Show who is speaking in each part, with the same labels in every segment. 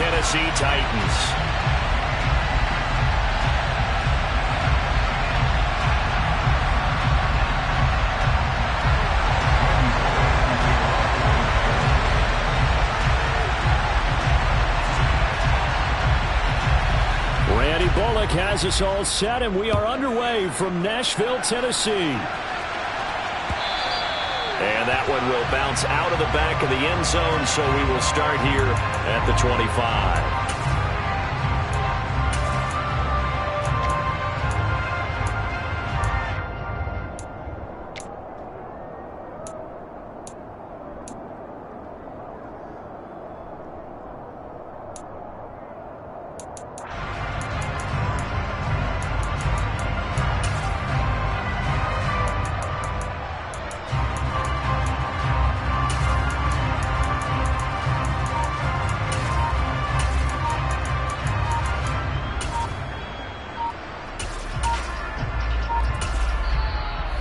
Speaker 1: Tennessee Titans. Randy Bullock has us all set, and we are underway from Nashville, Tennessee. And that one will bounce out of the back of the end zone, so we will start here at the 25.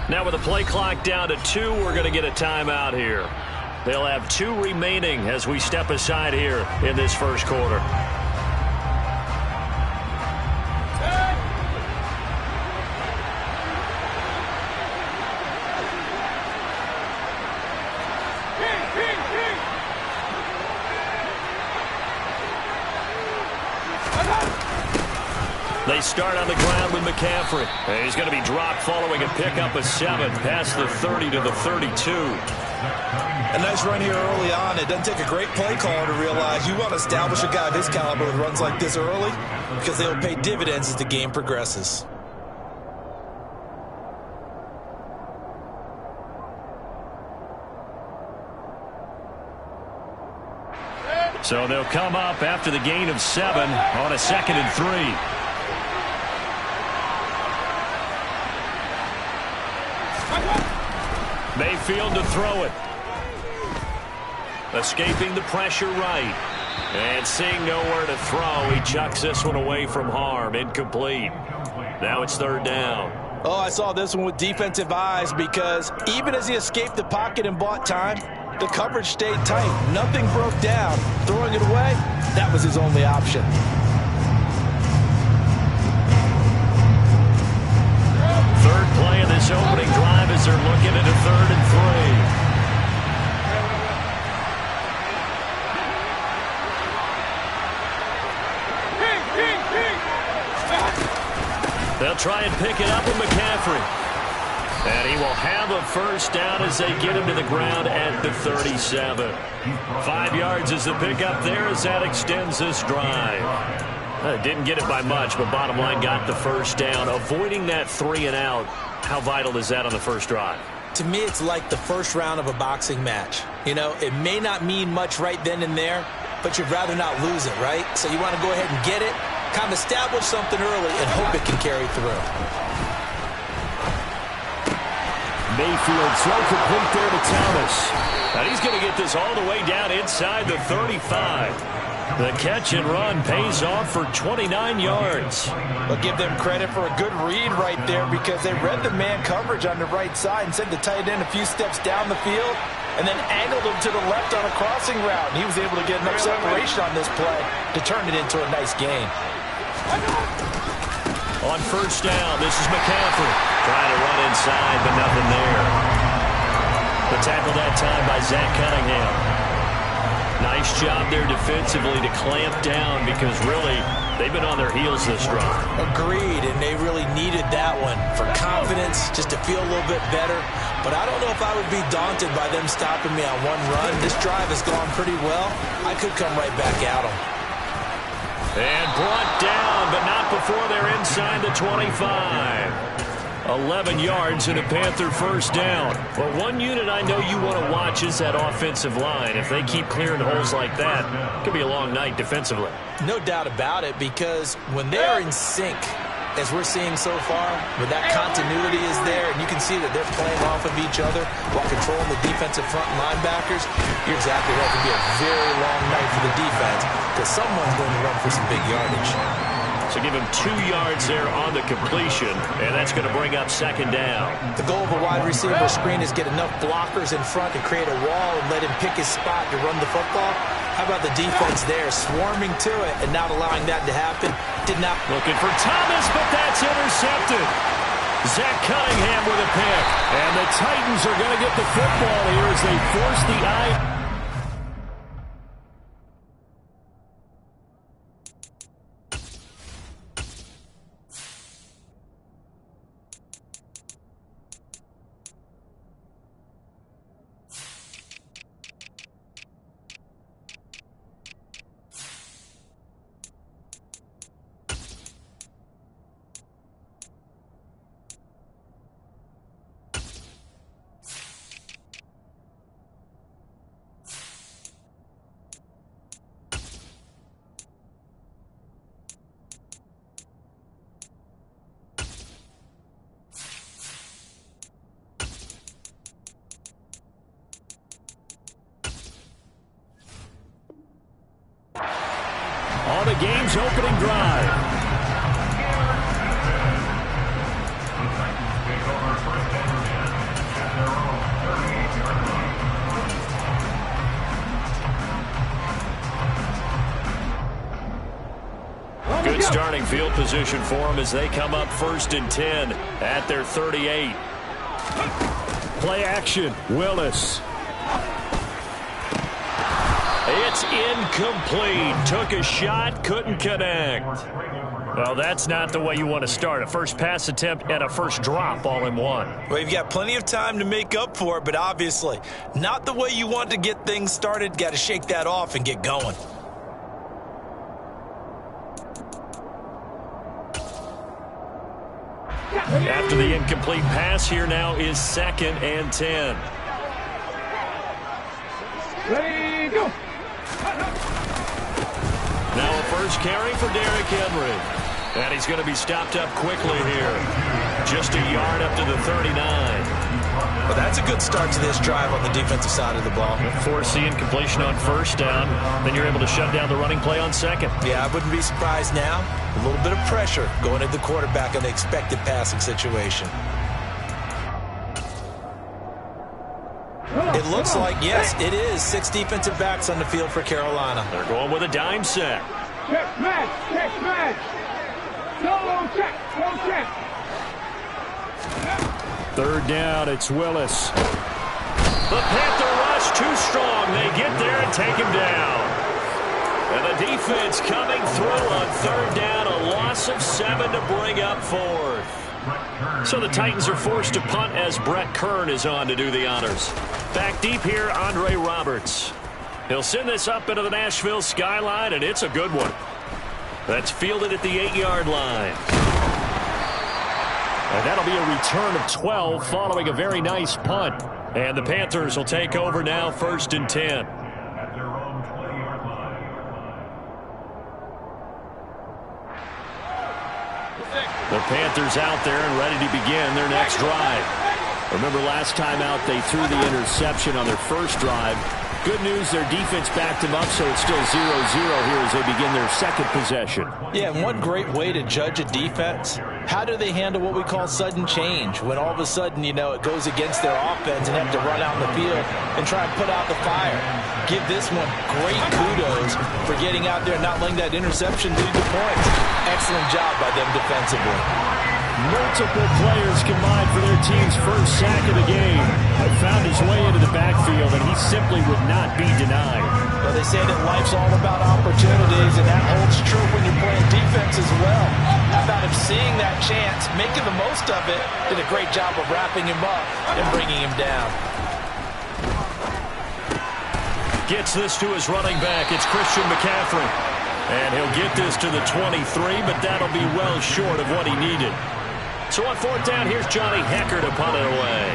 Speaker 1: Now with the play clock down to 2, we're going to get a timeout here. They'll have 2 remaining as we step aside here in this first quarter. They start on the ground with McCaffrey. And he's going to be dropped following a pickup of 7 past the 30 to the 32.
Speaker 2: A nice run here early on. It doesn't take a great play caller to realize you want to establish a guy of his caliber with runs like this early because they will pay dividends as the game progresses.
Speaker 1: So they'll come up after the gain of 7 on a 2nd and 3. Mayfield to throw it. Escaping the pressure right. And seeing nowhere to throw, he chucks this one away from harm. Incomplete. Now it's 3rd down.
Speaker 2: Oh, I saw this one with defensive eyes because even as he escaped the pocket and bought time, the coverage stayed tight. Nothing broke down. Throwing it away, that was his only option.
Speaker 1: Third play of this opening drive as they're looking at a 3rd and 3. They'll try and pick it up with McCaffrey. And he will have a first down as they get him to the ground at the 37. 5 yards is the pickup there as that extends this drive. Didn't get it by much, but bottom line got the first down. Avoiding that 3 and out, how vital is that on the first drive?
Speaker 2: To me, it's like the first round of a boxing match. You know, it may not mean much right then and there, but you'd rather not lose it, right? So you want to go ahead and get it, kind of establish something early, and hope it can carry through.
Speaker 1: Mayfield throw complete there to Thomas. And he's going to get this all the way down inside the 35. The catch and run pays off for 29 yards.
Speaker 2: I'll give them credit for a good read right there because they read the man coverage on the right side and sent the tight end a few steps down the field and then angled him to the left on a crossing route. And he was able to get enough separation on this play to turn it into a nice gain.
Speaker 1: On first down, this is McCaffrey. Trying to run inside, but nothing there. The tackle that time by Zach Cunningham. Nice job there defensively to clamp down because really they've been on their heels this drive.
Speaker 2: Agreed, and they really needed that one for confidence, just to feel a little bit better. But I don't know if I would be daunted by them stopping me on one run. This drive has gone pretty well. I could come right back at them.
Speaker 1: And brought down, but not before they're inside the 25. 11 yards and a Panther first down. Well, one unit I know you want to watch is that offensive line. If they keep clearing holes like that, it could be a long night defensively.
Speaker 2: No doubt about it, because when they're in sync, as we're seeing so far, when that continuity is there, and you can see that they're playing off of each other while controlling the defensive front linebackers, you're exactly right. It could be a very long night for the defense because someone's going to run for some big yardage.
Speaker 1: So give him 2 yards there on the completion, and that's going to bring up second down.
Speaker 2: The goal of a wide receiver screen is get enough blockers in front to create a wall and let him pick his spot to run the football. How about the defense there, swarming to it and not allowing that to happen? Did not.
Speaker 1: Looking for Thomas, but that's intercepted. Zach Cunningham with a pick. And the Titans are going to get the football here as they force the eye. On the game's opening drive. Good starting field position for them as they come up 1st and 10 at their 38. Play action, Willis. It's incomplete. Took a shot, couldn't connect. Well, that's not the way you want to start. A first pass attempt and a first drop all in one.
Speaker 2: Well, you've got plenty of time to make up for it, but obviously not the way you want to get things started. Got to shake that off and get going.
Speaker 1: After the incomplete pass, here now is 2nd and 10.
Speaker 3: Ready, go.
Speaker 1: Now a first carry for Derrick Henry. And he's going to be stopped up quickly here. Just a yard up to the 39.
Speaker 2: Well, that's a good start to this drive on the defensive side of the ball.
Speaker 1: Forcing completion on 1st down. Then you're able to shut down the running play on 2nd.
Speaker 2: Yeah, I wouldn't be surprised now. A little bit of pressure going at the quarterback in the expected passing situation. It looks like, yes, it is 6 defensive backs on the field for Carolina.
Speaker 1: They're going with a dime set.
Speaker 3: Check match, check match. No check, no check.
Speaker 1: 3rd down, it's Willis. The Panther rush too strong. They get there and take him down. And the defense coming through on 3rd down. A loss of 7 to bring up 4th. So the Titans are forced to punt as Brett Kern is on to do the honors. Back deep here, Andre Roberts. He'll send this up into the Nashville skyline, and it's a good one. That's fielded at the 8-yard line. And that'll be a return of 12 following a very nice punt. And the Panthers will take over now 1st and 10. The Panthers out there and ready to begin their next drive. Remember last time out they threw the interception on their first drive. Good news, their defense backed them up, so it's still 0-0 here as they begin their 2nd possession.
Speaker 2: Yeah, and one great way to judge a defense, how do they handle what we call sudden change? When all of a sudden, you know, it goes against their offense and have to run out in the field and try and put out the fire. Give this one great kudos for getting out there and not letting that interception lead to points. Excellent job by them defensively.
Speaker 1: Multiple players combined for their team's first sack of the game. Have found his way into the backfield, and he simply would not be denied.
Speaker 2: Well, they say that life's all about opportunities, and that holds true when you're playing defense as well. How about him seeing that chance, making the most of it, did a great job of wrapping him up and bringing him down.
Speaker 1: Gets this to his running back. It's Christian McCaffrey. And he'll get this to the 23, but that'll be well short of what he needed. So on 4th down, here's Johnny Hekker to punt it away.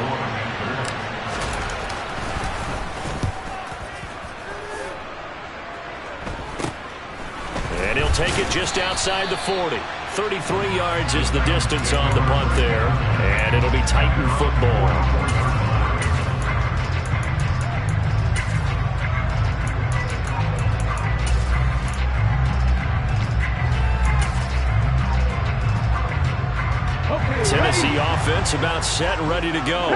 Speaker 1: And he'll take it just outside the 40. 33 yards is the distance on the punt there. And it'll be Titan football. Tennessee offense about set and ready to go.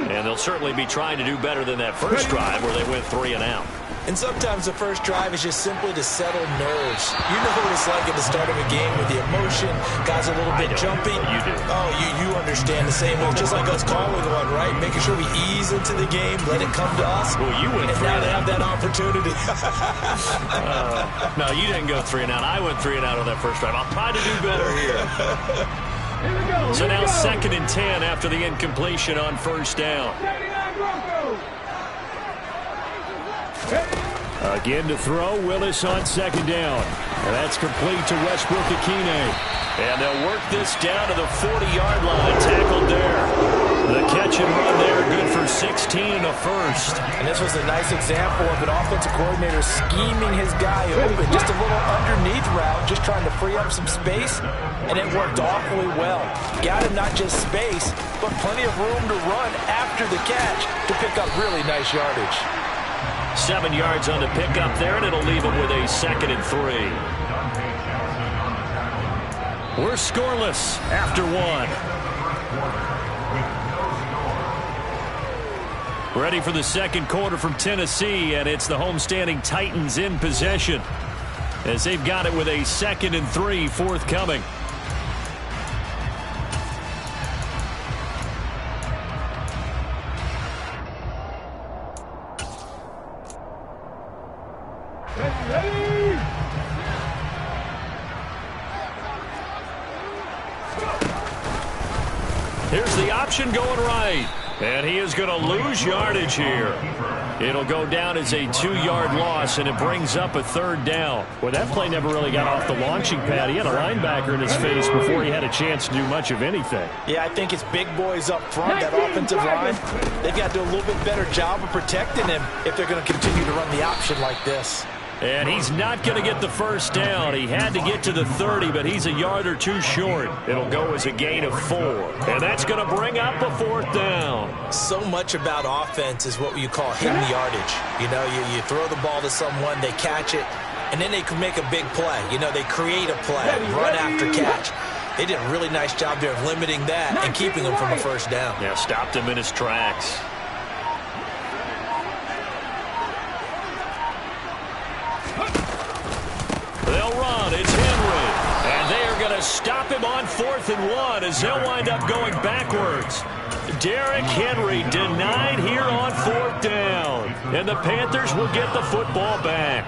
Speaker 1: And they'll certainly be trying to do better than that first drive where they went 3 and out.
Speaker 2: And sometimes the first drive is just simply to settle nerves. You know what it's like at the start of a game with the emotion, guys are a little bit jumpy.
Speaker 1: You do.
Speaker 2: Oh, you understand the same way. Just like us calling one, right? Making sure we ease into the game, let it come to us.
Speaker 1: Well, you went
Speaker 2: and now they have that opportunity.
Speaker 1: No, you didn't go 3 and out. I went 3 and out on that first drive. I'll try to do better here. So now 2nd and 10 after the incompletion on first down.
Speaker 4: Again to throw, Willis on 2nd down. And that's complete to Westbrook-Ikhine.
Speaker 1: And they'll work this down to the 40-yard line. Tackled there. The catch and run there, good for 16 and a first.
Speaker 2: And this was a nice example of an offensive coordinator scheming his guy open. Just a little underneath route, just trying to free up some space. And it worked awfully well. Got him not just space, but plenty of room to run after the catch to pick up really nice yardage.
Speaker 1: 7 yards on the pickup there, and it'll leave him with a 2nd and 3. We're scoreless after 1. Ready for the second quarter from Tennessee, and it's the homestanding Titans in possession as they've got it with a 2nd and 3 forthcoming. Here's the option going right. And he is going to lose yardage here. It'll go down as a 2-yard loss, and it brings up a 3rd down.
Speaker 4: Well, that play never really got off the launching pad. He had a linebacker in his face before he had a chance to do much of anything.
Speaker 2: Yeah, I think it's big boys up front, that offensive line. They've got to do a little bit better job of protecting him if they're going to continue to run the option like this.
Speaker 1: And he's not going to get the first down. He had to get to the 30, but he's a yard or 2 short. It'll go as a gain of 4. And that's going to bring up a 4th down.
Speaker 2: So much about offense is what you call hidden yardage. You know, you throw the ball to someone, they catch it, and then they can make a big play. You know, they create a play, run after catch. They did a really nice job there of limiting that and keeping him from a first down.
Speaker 1: Yeah, stopped him in his tracks. They'll run. It's Henry. And they are going to stop him on 4th and 1 as they'll wind up going backwards. Derrick Henry denied here on 4th down. And the Panthers will get the football back.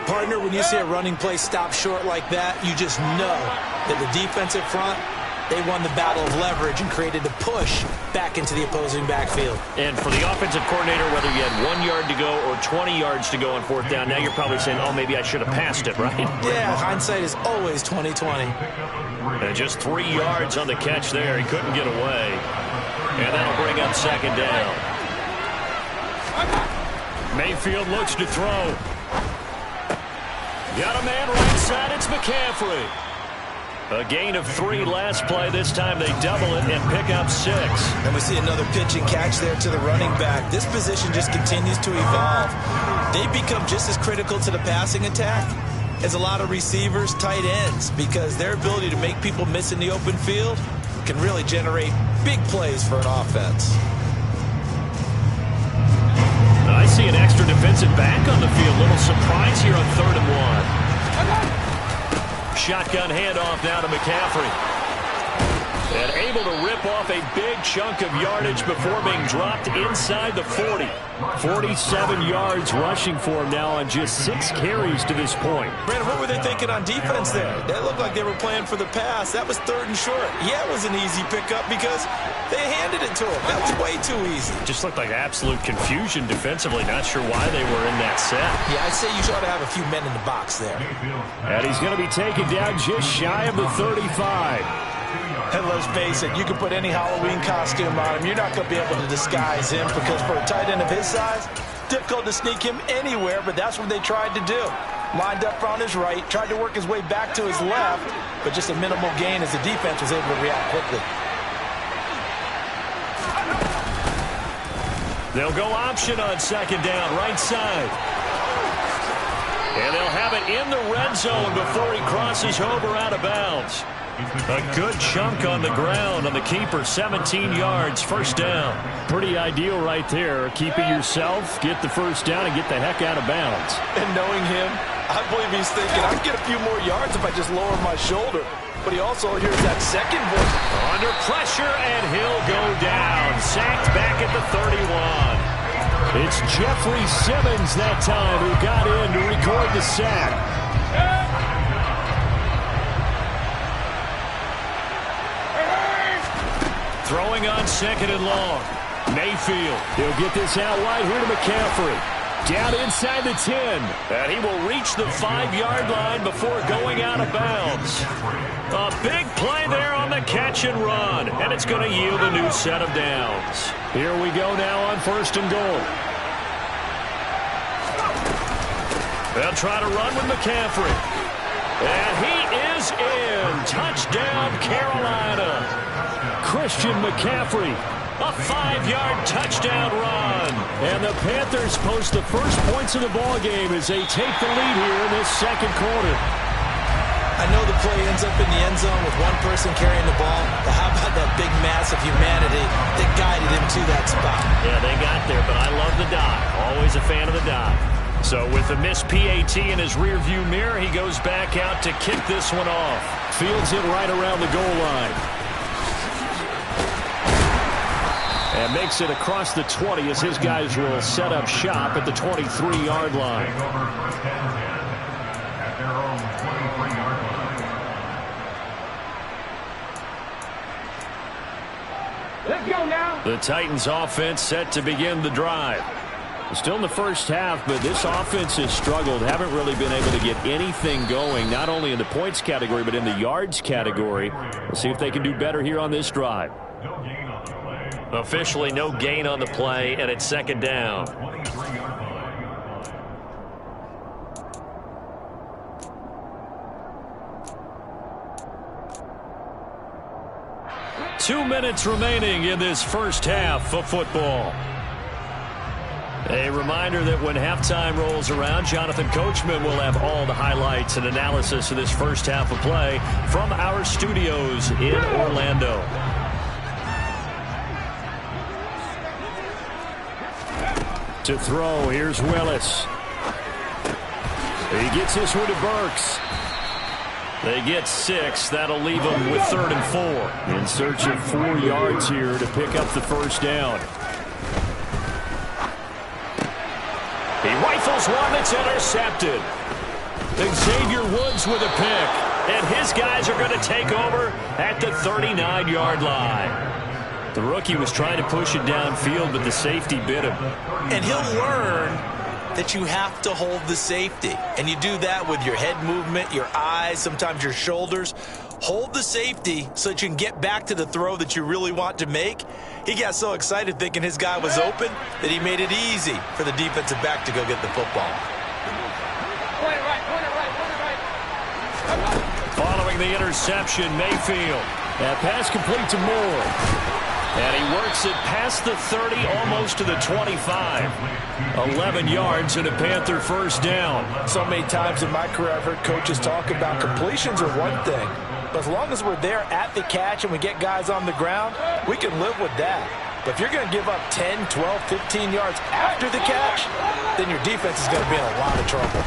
Speaker 2: Partner, when you see a running play stop short like that, you just know that the defensive front, they won the battle of leverage and created a push back into the opposing backfield.
Speaker 1: And for the offensive coordinator, whether you had 1 yard to go or 20 yards to go on 4th down, now you're probably saying, oh, maybe I should have passed it, right?
Speaker 2: Yeah, hindsight is always 20/20.
Speaker 1: And just 3 yards on the catch there. He couldn't get away. And that'll bring up 2nd down. Mayfield looks to throw. Got a man right side. It's McCaffrey. A gain of 3 last play. This time they double it and pick up 6.
Speaker 2: And we see another pitch and catch there to the running back. This position just continues to evolve. They become just as critical to the passing attack as a lot of receivers, tight ends, because their ability to make people miss in the open field can really generate big plays for an offense.
Speaker 1: I see an extra defensive back on the field. Little surprise here on 3rd and 1. Shotgun handoff now to McCaffrey. And able to rip off a big chunk of yardage before being dropped inside the 40.
Speaker 4: 47 yards rushing for him now on just 6 carries to this point.
Speaker 2: Brandon, what were they thinking on defense there? That looked like they were playing for the pass. That was 3rd and short. Yeah, it was an easy pickup because they handed it to him. That was way too easy.
Speaker 1: Just looked like absolute confusion defensively. Not sure why they were in that set.
Speaker 2: Yeah, I'd say you ought to have a few men in the box there.
Speaker 4: And he's going to be taken down just shy of the 35.
Speaker 2: And let's face it, you can put any Halloween costume on him. You're not going to be able to disguise him because for a tight end of his size, difficult to sneak him anywhere, but that's what they tried to do. Lined up on his right, tried to work his way back to his left, but just a minimal gain as the defense was able to react quickly.
Speaker 1: They'll go option on 2nd down, right side. And they'll have it in the red zone before he crosses over out of bounds. A good chunk on the ground on the keeper, 17 yards, first down.
Speaker 4: Pretty ideal right there. Keeping yourself, get the first down, and get the heck out of bounds.
Speaker 2: And knowing him, I believe he's thinking, I can get a few more yards if I just lower my shoulder. But he also hears that second voice.
Speaker 1: Under pressure, and he'll go down. Sacked back at the 31.
Speaker 4: It's Jeffrey Simmons that time who got in to record the sack.
Speaker 1: Throwing on second and long. Mayfield.
Speaker 4: He'll get this out wide here to McCaffrey. Down inside the 10.
Speaker 1: And he will reach the 5-yard line before going out of bounds. A big play there on the catch and run. And it's going to yield a new set of downs.
Speaker 4: Here we go now on first and goal.
Speaker 1: They'll try to run with McCaffrey. And he is in. Touchdown, Carolina.
Speaker 4: Christian McCaffrey.
Speaker 1: A 5-yard touchdown run.
Speaker 4: And the Panthers post the first points of the ball game as they take the lead here in this second quarter.
Speaker 2: I know the play ends up in the end zone with one person carrying the ball, but how about that big mass of humanity that guided him to that spot?
Speaker 1: Yeah, they got there, but I love the dive. Always a fan of the dive. So with a missed PAT in his rearview mirror, he goes back out to kick this one off.
Speaker 4: Fields it right around the goal line. And makes it across the 20 as his guys will set up shop at the 23-yard line.
Speaker 3: Let's go now.
Speaker 1: The Titans offense set to begin the drive.
Speaker 4: Still in the first half, but this offense has struggled. Haven't really been able to get anything going, not only in the points category, but in the yards category. We'll see if they can do better here on this drive.
Speaker 1: Officially no gain on the play, and it's second down. Two minutes remaining in this first half of football. A reminder that when halftime rolls around, Jonathan Coachman will have all the highlights and analysis of this first half of play from our studios in Orlando.
Speaker 4: To throw, here's Willis. He gets this one to Burks.
Speaker 1: They get 6. That'll leave them with 3rd and 4.
Speaker 4: In search of 4 yards here to pick up the first down.
Speaker 1: He rifles one that's intercepted. Xavier Woods with a pick. And his guys are going to take over at the 39-yard line. The rookie was trying to push it downfield, but the safety bit him.
Speaker 2: And he'll learn that you have to hold the safety. And you do that with your head movement, your eyes, sometimes your shoulders. Hold the safety so that you can get back to the throw that you really want to make. He got so excited thinking his guy was open that he made it easy for the defensive back to go get the football.
Speaker 3: Point it right, point it right, point it right.
Speaker 1: Following the interception, Mayfield.
Speaker 4: That pass complete to Moore.
Speaker 1: And he works it past the 30, almost to the 25. 11 yards and a Panther first down.
Speaker 2: So many times in my career I've heard coaches talk about completions are one thing. But as long as we're there at the catch and we get guys on the ground, we can live with that. But if you're going to give up 10, 12, 15 yards after the catch, then your defense is going to be in a lot of trouble.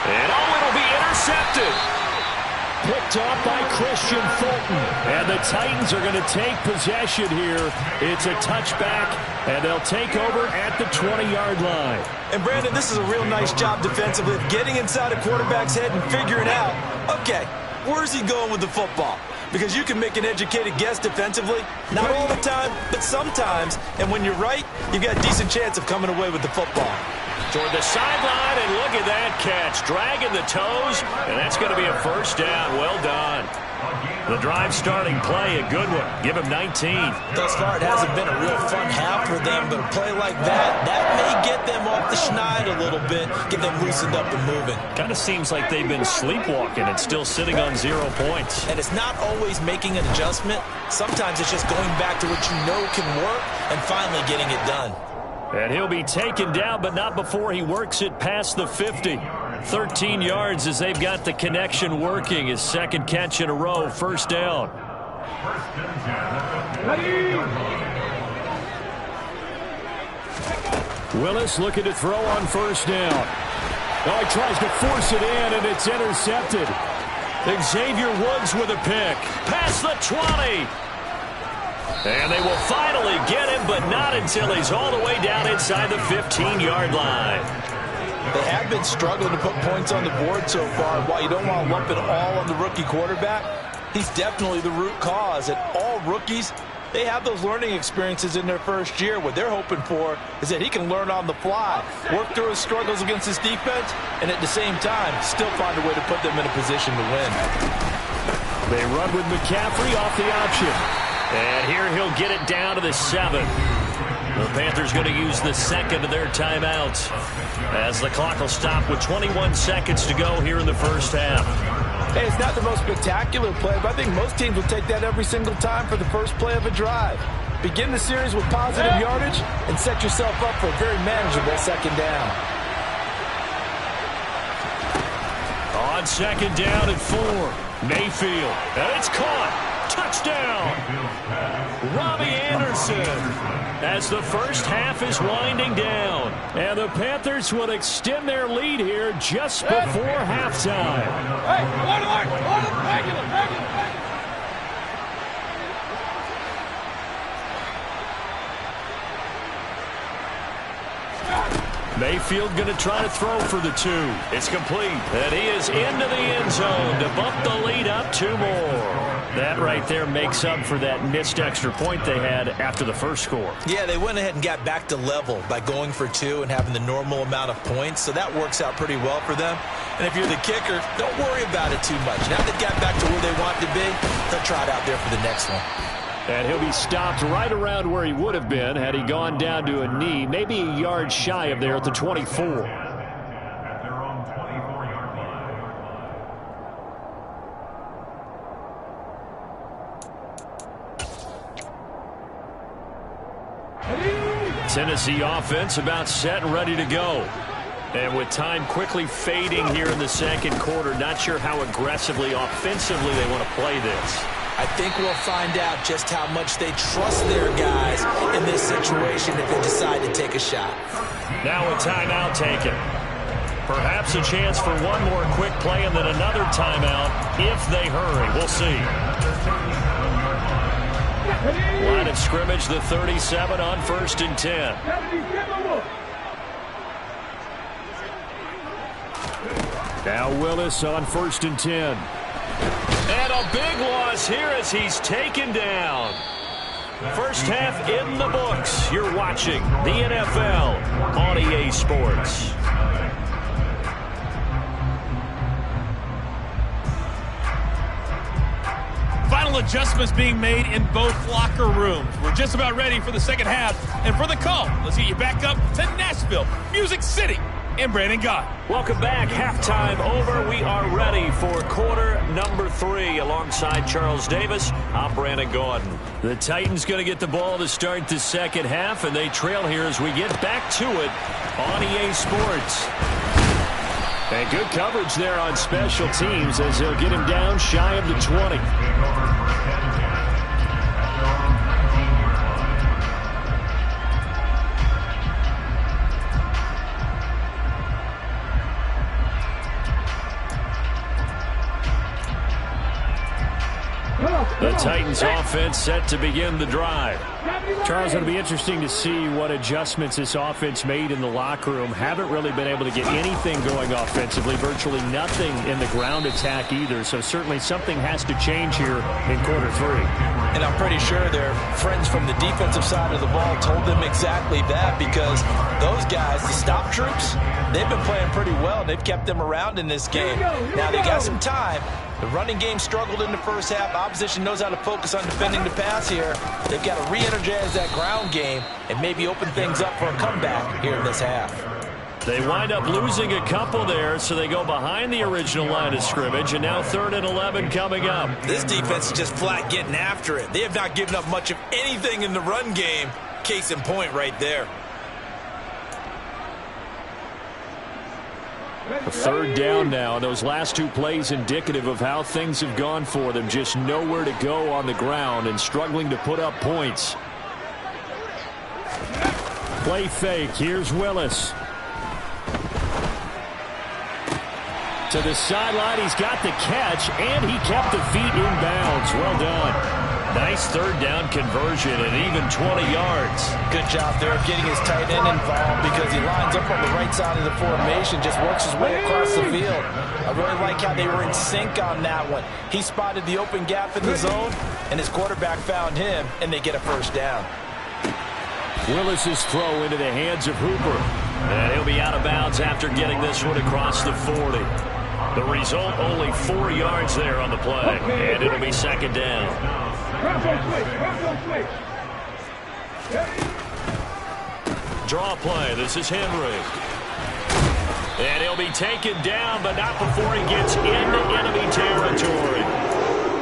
Speaker 1: And it'll be intercepted.
Speaker 4: Picked off by Christian Fulton. And the Titans are going to take possession here. It's a touchback, and they'll take over at the 20-yard line.
Speaker 2: And, Brandon, this is a real nice job defensively of getting inside a quarterback's head and figuring out, okay, where's he going with the football? Because you can make an educated guess defensively. Not all the time, but sometimes. And when you're right, you've got a decent chance of coming away with the football.
Speaker 1: Toward the sideline, and look at that catch. Dragging the toes, and that's going to be a first down. Well done. The drive starting play, a good one. Give him 19.
Speaker 2: Thus far, it hasn't been a real fun half for them, but a play like that may get them off the schneid a little bit, get them loosened up and moving.
Speaker 1: Kind of seems like they've been sleepwalking and still sitting on 0 points.
Speaker 2: And it's not always making an adjustment. Sometimes it's just going back to what you know can work and finally getting it done.
Speaker 1: And he'll be taken down, but not before he works it past the 50. 13 yards as they've got the connection working. His second catch in a row, first down. Willis looking to throw on first down. Oh, he tries to force it in, and it's intercepted. Xavier Woods with a pick. Past the 20. And they will finally get him, but not until he's all the way down inside the 15-yard line.
Speaker 2: They have been struggling to put points on the board so far. While you don't want to lump it all on the rookie quarterback, he's definitely the root cause. And all rookies, they have those learning experiences in their first year. What they're hoping for is that he can learn on the fly, work through his struggles against his defense, and at the same time, still find a way to put them in a position to win.
Speaker 1: They run with McCaffrey off the option. And here he'll get it down to the 7. The Panthers going to use the second of their timeouts as the clock will stop with 21 seconds to go here in the first half.
Speaker 2: Hey, it's not the most spectacular play, but I think most teams will take that every single time for the first play of a drive. Begin the series with positive yardage and set yourself up for a very manageable second down.
Speaker 1: On second down and 4, Mayfield. And it's caught. Touchdown. Robbie Anderson. As the first half is winding down. And the Panthers will extend their lead here just before halftime. Mayfield going to try to throw for the 2. It's complete. And he is into the end zone to bump the lead up 2 more. That right there makes up for that missed extra point they had after the first score.
Speaker 2: Yeah, they went ahead and got back to level by going for 2 and having the normal amount of points, so that works out pretty well for them. And if you're the kicker, don't worry about it too much. Now they've got back to where they want to be, they'll try it out there for the next one.
Speaker 1: And he'll be stopped right around where he would have been had he gone down to a knee, maybe a yard shy of there at the 24. Tennessee offense about set and ready to go. And with time quickly fading here in the second quarter, not sure how aggressively, offensively they want to play this.
Speaker 2: I think we'll find out just how much they trust their guys in this situation if they decide to take a shot.
Speaker 1: Now a timeout taken. Perhaps a chance for one more quick play and then another timeout if they hurry. We'll see. Line of scrimmage, the 37 on 1st and 10. Now Willis on 1st and 10. And a big loss here as he's taken down. First half in the books. You're watching the NFL on EA Sports.
Speaker 5: Final adjustments being made in both locker rooms. We're just about ready for the second half. And for the call, let's get you back up to Nashville, Music City, and Brandon Gott.
Speaker 1: Welcome back. Halftime over. We are ready for quarter number 3 alongside Charles Davis. I'm Brandon Gaudin. The Titans going to get the ball to start the second half, and they trail here as we get back to it on EA Sports. And good coverage there on special teams as they'll get him down shy of the 20. The Titans offense set to begin the drive.
Speaker 4: Charles, it'll be interesting to see what adjustments this offense made in the locker room. Haven't really been able to get anything going offensively, virtually nothing in the ground attack either. So certainly something has to change here in quarter 3.
Speaker 2: And I'm pretty sure their friends from the defensive side of the ball told them exactly that, because those guys, the stop troops, they've been playing pretty well. They've kept them around in this game. Now they got some time. The running game struggled in the first half. Opposition knows how to focus on defending the pass here. They've got to re-energize that ground game and maybe open things up for a comeback here in this half.
Speaker 1: They wind up losing a couple there, so they go behind the original line of scrimmage, and now 3rd and 11 coming up.
Speaker 2: This defense is just flat getting after it. They have not given up much of anything in the run game. Case in point right there.
Speaker 4: A third down now. Those last two plays indicative of how things have gone for them. Just nowhere to go on the ground and struggling to put up points. Play fake. Here's Willis. To the sideline. He's got the catch, and he kept the feet in bounds. Well done. Nice third down conversion and even 20 yards.
Speaker 2: Good job there of getting his tight end involved because he lines up on the right side of the formation, just works his way across the field. I really like how they were in sync on that one. He spotted the open gap in the zone, and his quarterback found him, and they get a first down.
Speaker 4: Willis's throw into the hands of Hooper.
Speaker 1: And he'll be out of bounds after getting this one across the 40. The result, only 4 yards there on the play, and it'll be second down. Draw play. This is Henry. And he'll be taken down, but not before he gets into enemy territory.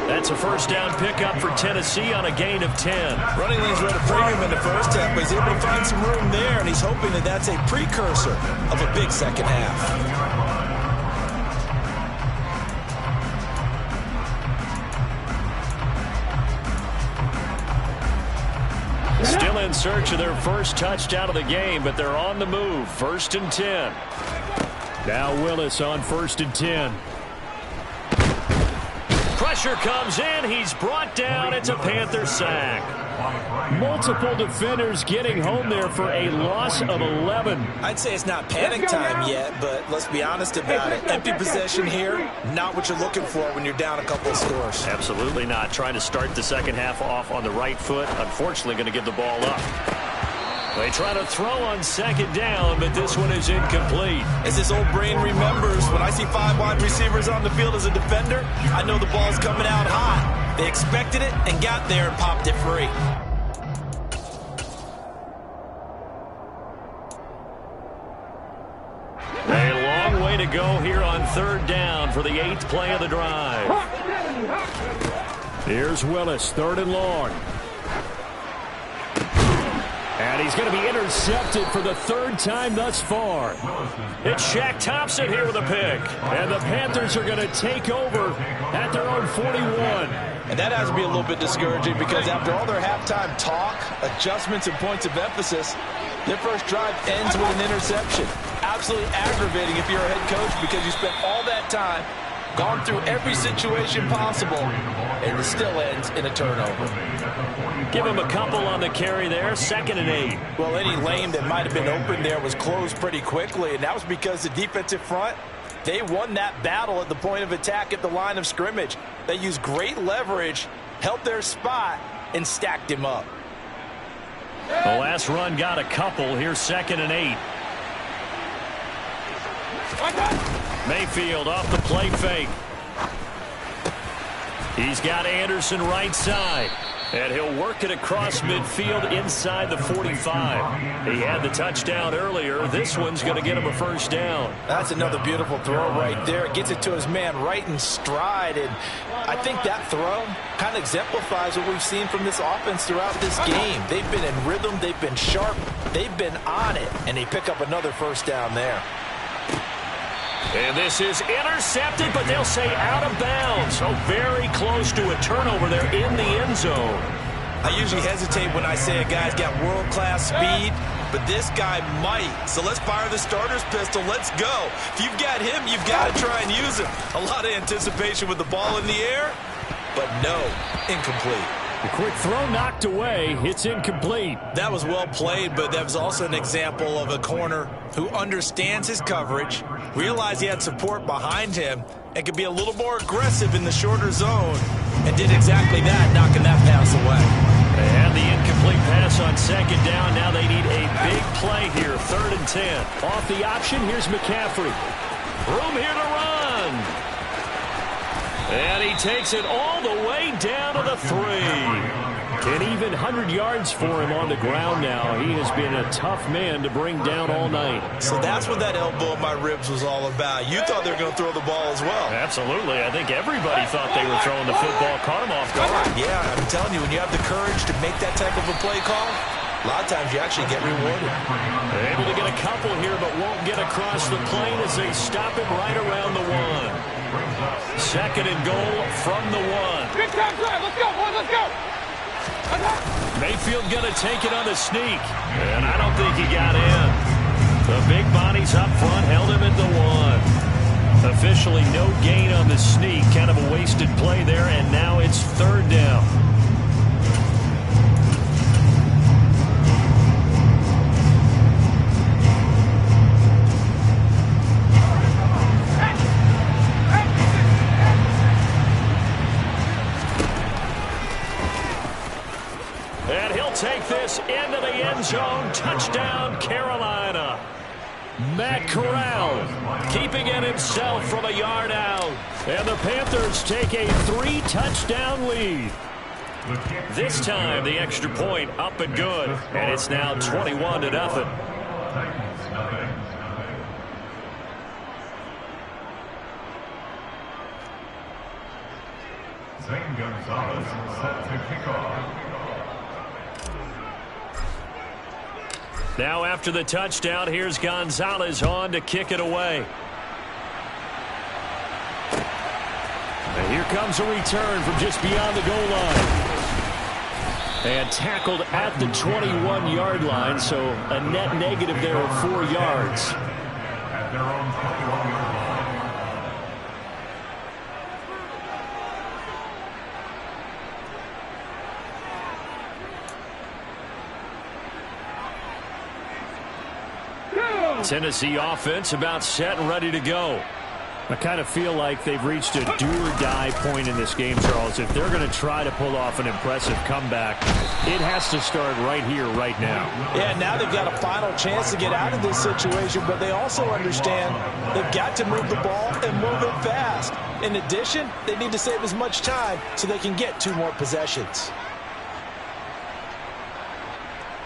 Speaker 1: That's a first down pickup for Tennessee on a gain of 10.
Speaker 2: Running lanes were at a premium in the first half, but he's able to find some room there, and he's hoping that that's a precursor of a big second half.
Speaker 1: Still in search of their first touchdown of the game, but they're on the move. 1st and 10.
Speaker 4: Now Willis on 1st and 10.
Speaker 1: Pressure comes in. He's brought down. It's a Panther sack.
Speaker 4: Multiple defenders getting home there for a loss of 11.
Speaker 2: I'd say it's not panic time yet, but let's be honest about it. Empty possession here, not what you're looking for when you're down a couple of scores.
Speaker 1: Absolutely not. Trying to start the second half off on the right foot. Unfortunately, going to give the ball up. They try to throw on second down, but this one is incomplete.
Speaker 2: As this old brain remembers, when I see 5 wide receivers on the field as a defender, I know the ball's coming out hot. They expected it and got there and popped it free.
Speaker 1: A long way to go here on 3rd down for the 8th play of the drive.
Speaker 4: Here's Willis, 3rd and long. And he's going to be intercepted for the 3rd time thus far.
Speaker 1: It's Shaq Thompson here with a pick.
Speaker 4: And the Panthers are going to take over at their own 41.
Speaker 2: And that has to be a little bit discouraging because after all their halftime talk, adjustments, and points of emphasis, their first drive ends with an interception. Absolutely aggravating if you're a head coach because you spent all that time, gone through every situation possible, and it still ends in a turnover.
Speaker 1: Give him a couple on the carry there. 2nd and 8.
Speaker 2: Well, any lane that might have been open there was closed pretty quickly, and that was because the defensive front, they won that battle at the point of attack at the line of scrimmage. They used great leverage, held their spot, and stacked him up.
Speaker 1: The last run got a couple. Here's 2nd and 8. Mayfield off the play fake. He's got Anderson right side. And he'll work it across midfield inside the 45. He had the touchdown earlier. This one's going to get him a first down.
Speaker 2: That's another beautiful throw right there. Gets it to his man right in stride. And I think that throw kind of exemplifies what we've seen from this offense throughout this game. They've been in rhythm. They've been sharp. They've been on it. And they pick up another first down there.
Speaker 1: And this is intercepted, but they'll say out of bounds. So very close to a turnover there in the end zone.
Speaker 2: I usually hesitate when I say a guy's got world-class speed, but this guy might. So let's fire the starter's pistol. Let's go. If you've got him, you've got to try and use him. A lot of anticipation with the ball in the air, but no, incomplete.
Speaker 4: The quick throw knocked away. It's incomplete.
Speaker 2: That was well played, but that was also an example of a corner who understands his coverage, realized he had support behind him, and could be a little more aggressive in the shorter zone, and did exactly that, knocking that pass away.
Speaker 1: They had the incomplete pass on 2nd down. Now they need a big play here, 3rd and 10.
Speaker 4: Off the option, here's McCaffrey.
Speaker 1: Room here to run. And he takes it all the way down to the 3.
Speaker 4: An even 100 yards for him on the ground now. He has been a tough man to bring down all night.
Speaker 2: So that's what that elbow in my ribs was all about. You thought they were going to throw the ball as well.
Speaker 1: Absolutely. I think everybody thought they were throwing the football. Caught him off guard.
Speaker 2: Yeah, I'm telling you, when you have the courage to make that type of a play call, A lot of times you actually get rewarded.
Speaker 1: They're able to get a couple here, but won't get across the plane as they stop him right around the 1. Second and goal from the 1.
Speaker 3: Big time drive. Let's go, boys. Let's go.
Speaker 1: Mayfield going to take it on the sneak. And I don't think he got in. The big bodies up front held him at the 1. Officially no gain on the sneak. Kind of a wasted play there, and now it's third down. And he'll take this into the end zone. Touchdown, Carolina. Matt Corral keeping it himself from a yard out. And the Panthers take a 3-touchdown lead. This time, the extra point up and good. And it's now 21-0.
Speaker 6: Zane Gonzalez set to kick off.
Speaker 1: Now after the touchdown, here's Gonzalez on to kick it away. And here comes a return from just beyond the goal line. And tackled at the 21-yard line, so a net negative there of 4 yards.
Speaker 6: At their own 21-yard line.
Speaker 1: Tennessee offense about set and ready to go.
Speaker 4: I kind of feel like they've reached a do-or-die point in this game, Charles. If they're going to try to pull off an impressive comeback, it has to start right here, right now.
Speaker 2: Yeah, now they've got a final chance to get out of this situation, but they also understand they've got to move the ball and move it fast. In addition, they need to save as much time so they can get 2 more possessions.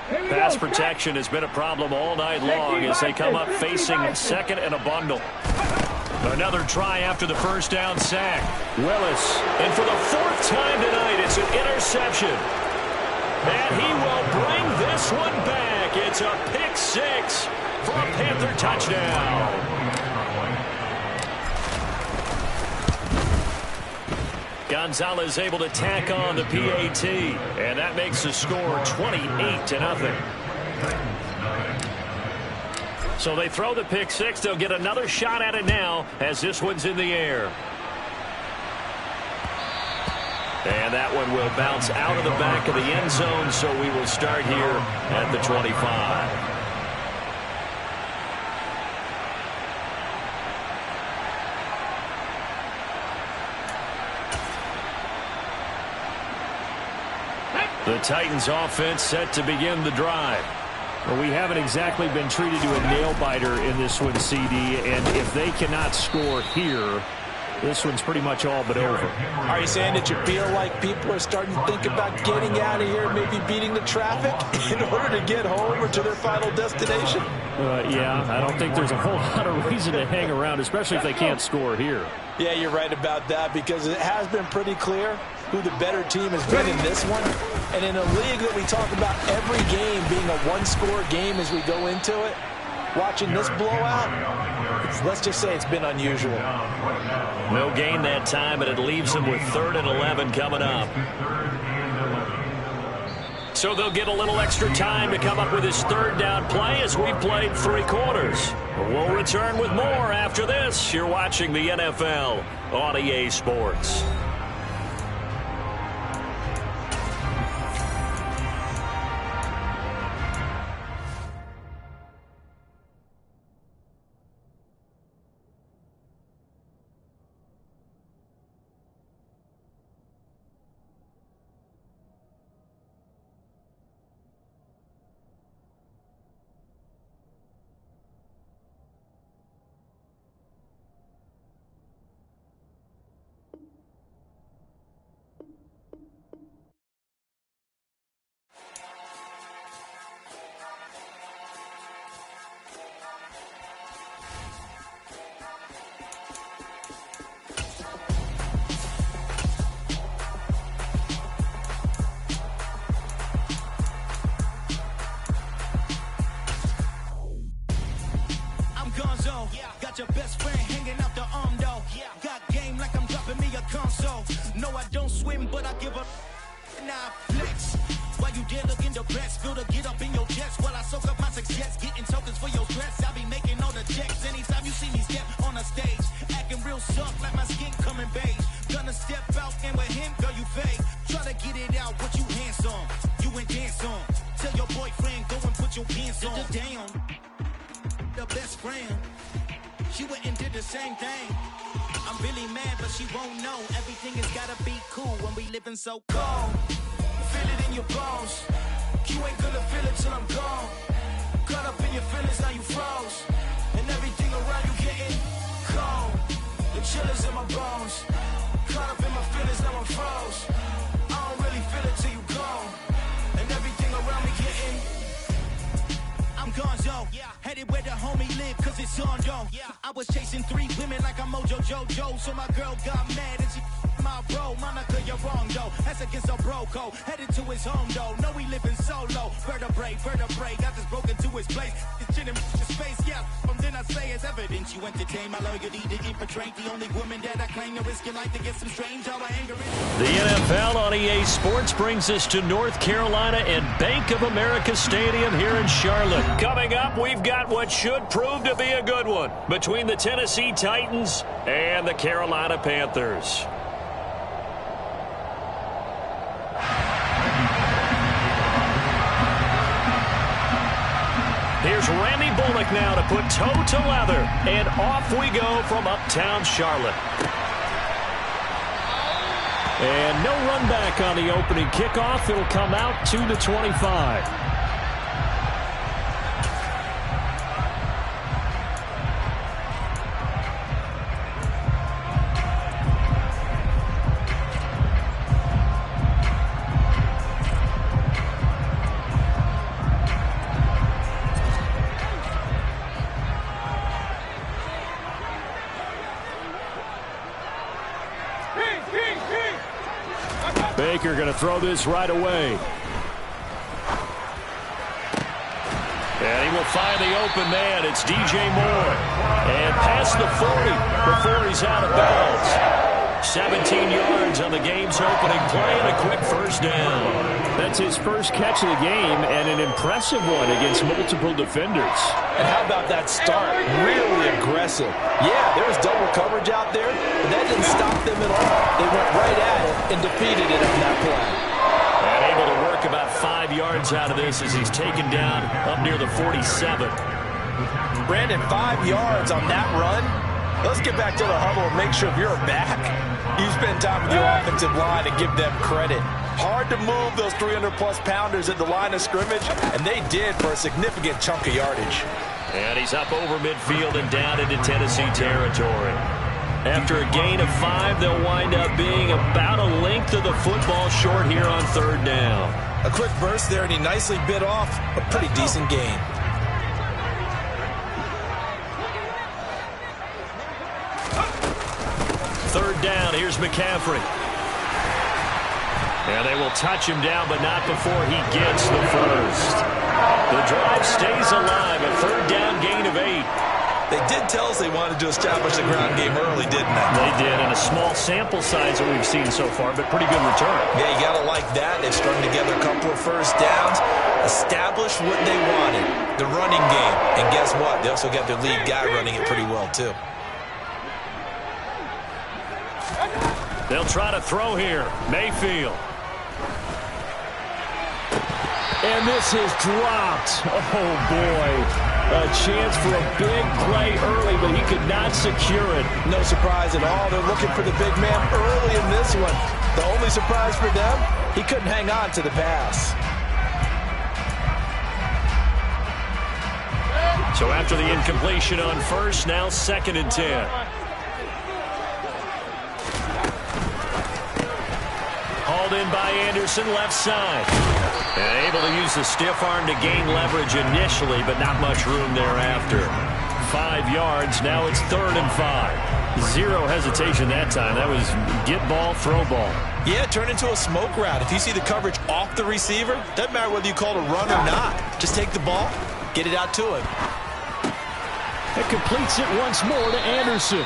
Speaker 1: Pass protection has been a problem all night long as they come up facing second and a bundle. Another try after the first down sack. Willis, and for the 4th time tonight, it's an interception. And he will bring this one back. It's a pick 6 for a Panther touchdown. Gonzalez able to tack on the PAT, and that makes the score 28-0. So they throw the pick 6. They'll get another shot at it now as this one's in the air. And that one will bounce out of the back of the end zone, so we will start here at the 25. The Titans offense set to begin the drive.
Speaker 4: Well, we haven't exactly been treated to a nail-biter in this one, CD, and if they cannot score here, this one's pretty much all but over.
Speaker 2: Are you saying that you feel like people are starting to think about getting out of here, maybe beating the traffic in order to get home or to their final destination?
Speaker 4: Yeah, I don't think there's a whole lot of reason to hang around, especially if they can't score here.
Speaker 2: Yeah, you're right about that because it has been pretty clear who the better team has been in this one. And in a league that we talk about every game being a one-score game as we go into it, watching this blowout, let's just say it's been unusual.
Speaker 1: No gain that time, but it leaves them with 3rd and 11 coming up. So they'll get a little extra time to come up with his 3rd down play as we played 3 quarters. We'll return with more after this. You're watching the NFL on EA Sports.
Speaker 7: win, but I give a now flex. While you there looking the best, feel the get up in your chest while I soak up my success, getting tokens for your stress. I be making all the checks anytime you see me step on a stage, acting real soft like my skin coming beige. Gonna step out and with him, girl, you fake. Try to get it out, what you handsome, you ain't dance on. Tell your boyfriend, go and put your pants on. Down, the best friend, she went and did the same thing. I'm really mad, but she won't know. Everything has gotta be cool when we living so cold. Feel it in your bones. You ain't gonna feel it till I'm gone. Caught up in your feelings, now you froze. And everything around you getting cold. The chill is in my bones. Caught up in my feelings, now I'm froze. I don't really feel it till you gone. And everything around me getting I'm gonzo, headed where the homie live, cause it's on though. I was chasing 3 women like I'm Mojo Jojo, so my girl got mad and she my bro. Monica, you're wrong though, that's against a bro code. Headed to his home though, know we living solo. Vertebrae, got this broken to his place. It's chin in his face, yeah. From then I say it's evidence you entertain my loyalty to infiltrate. The only woman that I claim to risk your life to get some strange how I anger is.
Speaker 1: The NFL on EA Sports brings us to North Carolina and Bank of America Stadium here in Charlotte. Coming up, we've got what should prove to be a good one between the Tennessee Titans and the Carolina Panthers. Here's Randy Bullock now to put toe to leather, and off we go from uptown Charlotte. And no run back on the opening kickoff. It'll come out to the 25. Baker going to throw this right away. And he will find the open man. It's DJ Moore. And past the 40 before he's out of bounds. 17 yards on the game's opening play and a quick first down. That's his first catch of the game and an impressive one against multiple defenders.
Speaker 2: And how about that start? Really aggressive. Yeah, there was double coverage out there, but that didn't stop them at all. They went right at it and defeated it on that play.
Speaker 1: And able to work about 5 yards out of this as he's taken down up near the 47.
Speaker 2: Brandon, 5 yards on that run. Let's get back to the huddle and make sure if you're back, you spend time with your offensive line and give them credit. Hard to move those 300-plus pounders at the line of scrimmage, and they did for a significant chunk of yardage.
Speaker 1: And he's up over midfield and down into Tennessee territory. After a gain of 5, they'll wind up being about a length of the football short here on third down.
Speaker 2: A quick burst there, and he nicely bit off a pretty decent gain.
Speaker 1: Third down, here's McCaffrey. And they will touch him down, but not before he gets the first. The drive stays alive, a third down gain of 8.
Speaker 2: They did tell us they wanted to establish the ground game early, didn't they?
Speaker 1: They did, and a small sample size that we've seen so far, but pretty good return.
Speaker 2: Yeah, you got to like that. They've strung together a couple of first downs, established what they wanted, the running game. And guess what? They also got their lead guy running it pretty well, too.
Speaker 1: They'll try to throw here. Mayfield.
Speaker 4: And this is dropped. Oh, boy. A chance for a big play early, but he could not secure it.
Speaker 2: No surprise at all. They're looking for the big man early in this one. The only surprise for them, he couldn't hang on to the pass.
Speaker 1: So after the incompletion on first, now 2nd and 10. Hauled in by Anderson, left side. And able to use the stiff arm to gain leverage initially, but not much room thereafter. 5 yards, now it's 3rd and 5. Zero hesitation that time. That was get ball, throw ball.
Speaker 2: Yeah, turn into a smoke route. If you see the coverage off the receiver, doesn't matter whether you call it a run or not. Just take the ball, get it out to him.
Speaker 4: It completes it once more to Anderson.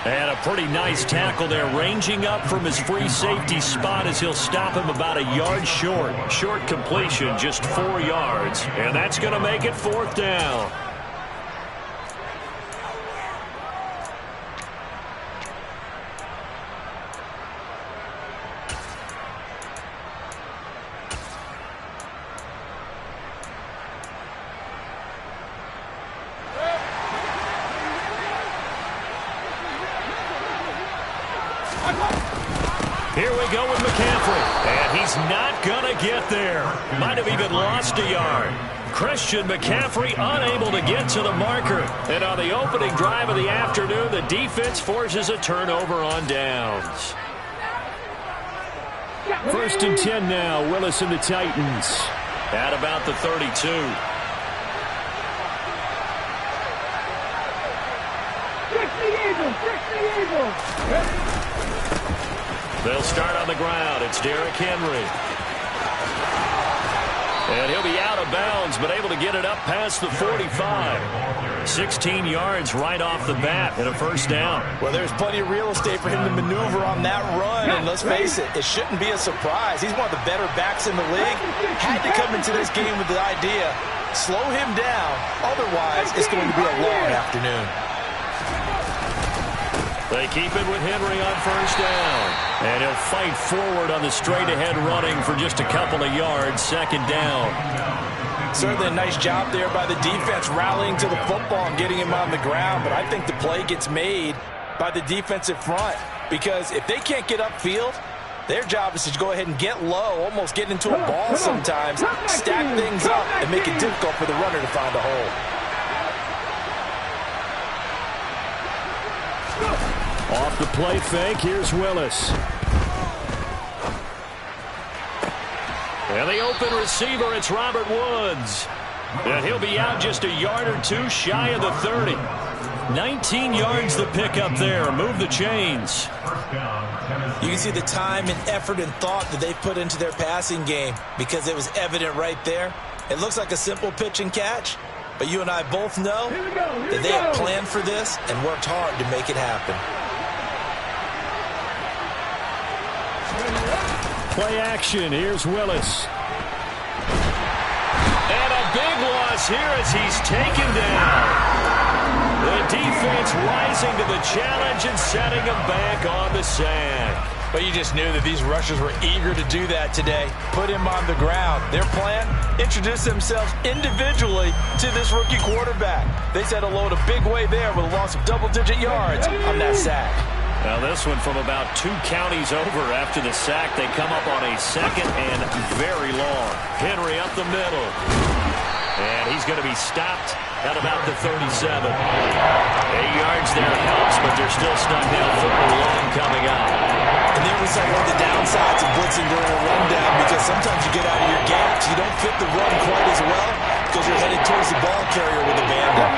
Speaker 1: And a pretty nice tackle there, ranging up from his free safety spot as he'll stop him about a yard short. Short completion, just 4 yards. And that's going to make it 4th down. Here we go with McCaffrey, and he's not going to get there. Might have even lost a yard. Christian McCaffrey unable to get to the marker. And on the opening drive of the afternoon, the defense forces a turnover on downs.
Speaker 4: 1st and 10 now, Willis and the Titans.
Speaker 1: At about the 32. They'll start on the ground. It's Derrick Henry. And he'll be out of bounds, but able to get it up past the 45. 16 yards right off the bat and a 1st down.
Speaker 2: Well, there's plenty of real estate for him to maneuver on that run. And let's face it, it shouldn't be a surprise. He's one of the better backs in the league. Had to come into this game with the idea, slow him down. Otherwise, it's going to be a long afternoon.
Speaker 1: They keep it with Henry on 1st down. And he'll fight forward on the straight-ahead running for just a couple of yards. 2nd down.
Speaker 2: Certainly a nice job there by the defense rallying to the football and getting him on the ground. But I think the play gets made by the defensive front. Because if they can't get upfield, their job is to go ahead and get low, almost get into a ball sometimes, stack things up, and make it difficult for the runner to find a hole.
Speaker 4: Off the play fake, here's Willis.
Speaker 1: And the open receiver, it's Robert Woods. And he'll be out just a yard or 2 shy of the 30. 19 yards the pickup there. Move the chains.
Speaker 2: You can see the time and effort and thought that they put into their passing game because it was evident right there. It looks like a simple pitch and catch, but you and I both know that they have planned for this and worked hard to make it happen.
Speaker 4: Play action. Here's Willis.
Speaker 1: And a big loss here as he's taken down. The defense rising to the challenge and setting him back on the sack.
Speaker 2: But you just knew that these rushers were eager to do that today. Put him on the ground. Their plan, introduce themselves individually to this rookie quarterback. They said hello in a big way there with a loss of double-digit yards on that sack.
Speaker 1: Now this one from about 2 counties over after the sack. They come up on a 2nd and very long. Henry up the middle. And he's going to be stopped at about the 37. 8 yards there helps, but they're still stuck down 3rd and long coming up.
Speaker 2: And there was one of the downsides of blitzing during a rundown because sometimes you get out of your gaps. You don't fit the run quite as well because you're headed towards the ball carrier with a bandit.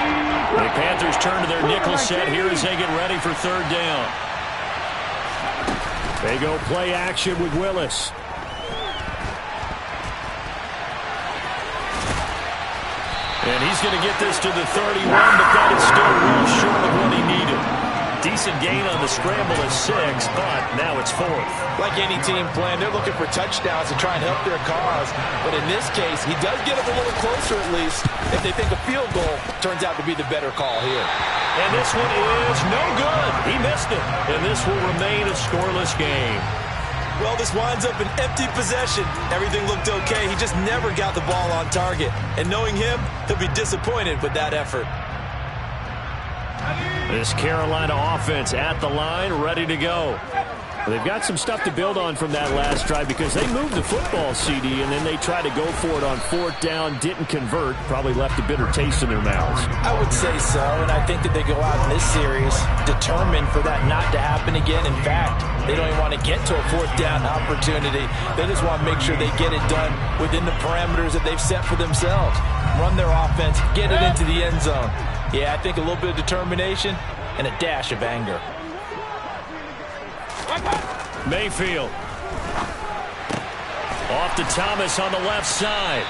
Speaker 1: The Panthers turn to their nickel set here as they get ready for 3rd down.
Speaker 4: They go play action with Willis.
Speaker 1: And he's going to get this to the 31, but that is still well short of what he needed. Decent gain on the scramble is 6, but now it's 4th.
Speaker 2: Like any team playing, they're looking for touchdowns to try and help their cause. But in this case, he does get up a little closer at least if they think a field goal turns out to be the better call here.
Speaker 1: And this one is no good. He missed it. And this will remain a scoreless game.
Speaker 2: Well, this winds up an empty possession. Everything looked okay. He just never got the ball on target. And knowing him, he'll be disappointed with that effort.
Speaker 1: This Carolina offense at the line, ready to go.
Speaker 4: They've got some stuff to build on from that last drive because they moved the football, CD, and then they tried to go for it on 4th down, didn't convert, probably left a bitter taste in their mouths.
Speaker 2: I would say so, and I think that they go out in this series determined for that not to happen again. In fact, they don't even want to get to a 4th down opportunity. They just want to make sure they get it done within the parameters that they've set for themselves. Run their offense, get it into the end zone. Yeah, I think a little bit of determination and a dash of anger.
Speaker 1: Mayfield. Off to Thomas on the left side.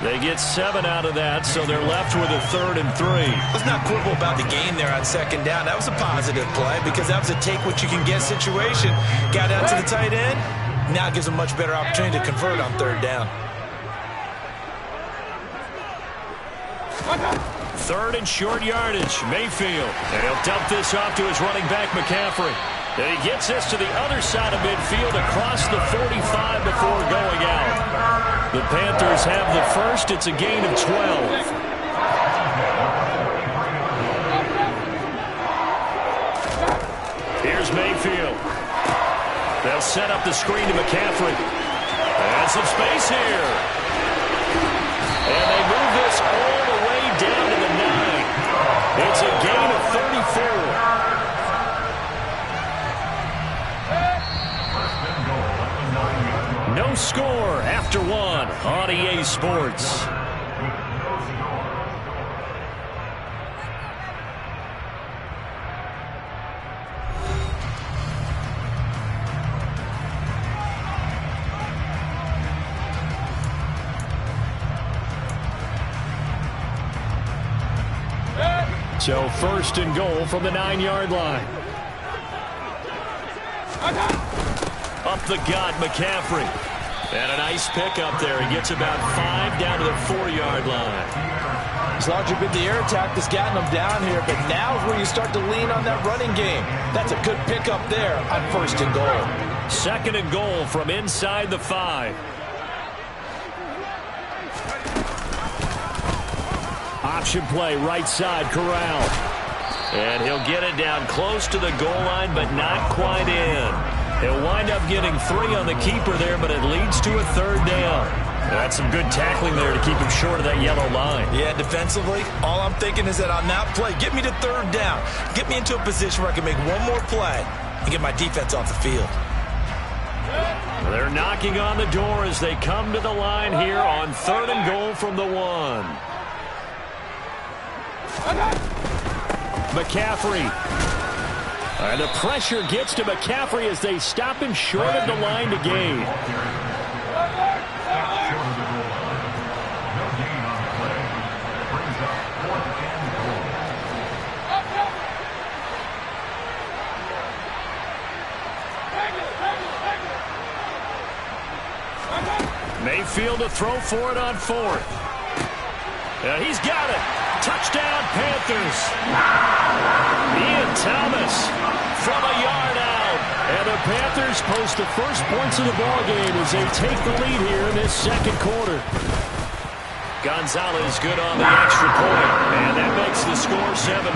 Speaker 1: They get 7 out of that, so they're left with a 3rd and 3.
Speaker 2: Let's not quibble about the game there on 2nd down. That was a positive play because that was a take-what-you-can-get situation. Got out to the tight end. Now it gives them a much better opportunity to convert on 3rd down.
Speaker 1: 3rd and short yardage. Mayfield. And he'll dump this off to his running back, McCaffrey. And he gets this to the other side of midfield across the 45 before going out. The Panthers have the first. It's a gain of 12. Here's Mayfield. They'll set up the screen to McCaffrey. And some space here. And they move this all the way down to the 9. It's a gain of 34. No score after 1 on EA Sports. So 1st and goal from the 9-yard line. Up the gut, McCaffrey. And a nice pick up there. He gets about 5 down to the 4-yard line.
Speaker 2: It's largely been the air attack that's gotten them down here, but now is where you start to lean on that running game. That's a good pick up there on 1st and goal.
Speaker 1: 2nd and goal from inside the 5. Option play, right side, Corral. And he'll get it down close to the goal line, but not quite in. He'll wind up getting 3 on the keeper there, but it leads to a 3rd down. That's some good tackling there to keep him short of that yellow line.
Speaker 2: Yeah, defensively, all I'm thinking is that on that play, get me to 3rd down. Get me into a position where I can make one more play and get my defense off the field.
Speaker 1: They're knocking on the door as they come to the line here on 3rd and goal from the 1. McCaffrey. And the pressure gets to McCaffrey as they stop him short of the line to gain. Mayfield to throw for it on 4th. And he's got it. Touchdown, Panthers. Ian Thomas from a yard out. And the Panthers post the first points of the ballgame as they take the lead here in this 2nd quarter. Gonzalez good on the extra point. And that makes the score 7-0.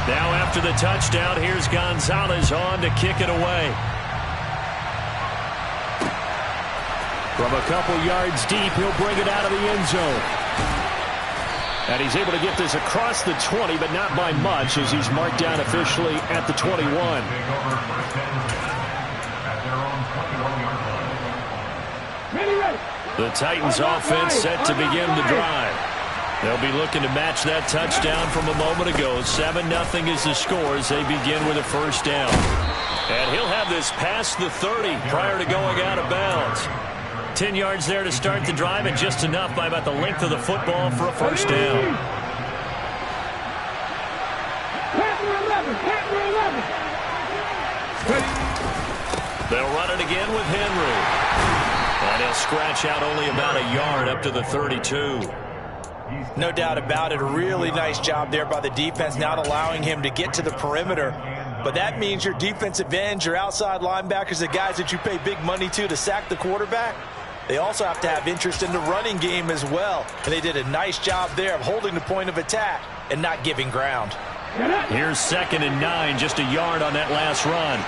Speaker 1: Now after the touchdown, here's Gonzalez on to kick it away. From a couple yards deep, he'll bring it out of the end zone. And he's able to get this across the 20, but not by much as he's marked down officially at the 21. The Titans offense set to begin the drive. They'll be looking to match that touchdown from a moment ago. 7-0 is the score as they begin with a 1st down. And he'll have this past the 30 prior to going out of bounds. 10 yards there to start the drive, and just enough by about the length of the football for a 1st down. They'll run it again with Henry. And he'll scratch out only about a yard up to the 32.
Speaker 2: No doubt about it. A really nice job there by the defense, not allowing him to get to the perimeter. But that means your defensive ends, your outside linebackers, the guys that you pay big money to sack the quarterback, they also have to have interest in the running game as well. And they did a nice job there of holding the point of attack and not giving ground.
Speaker 1: Here's 2nd and 9, just a yard on that last run.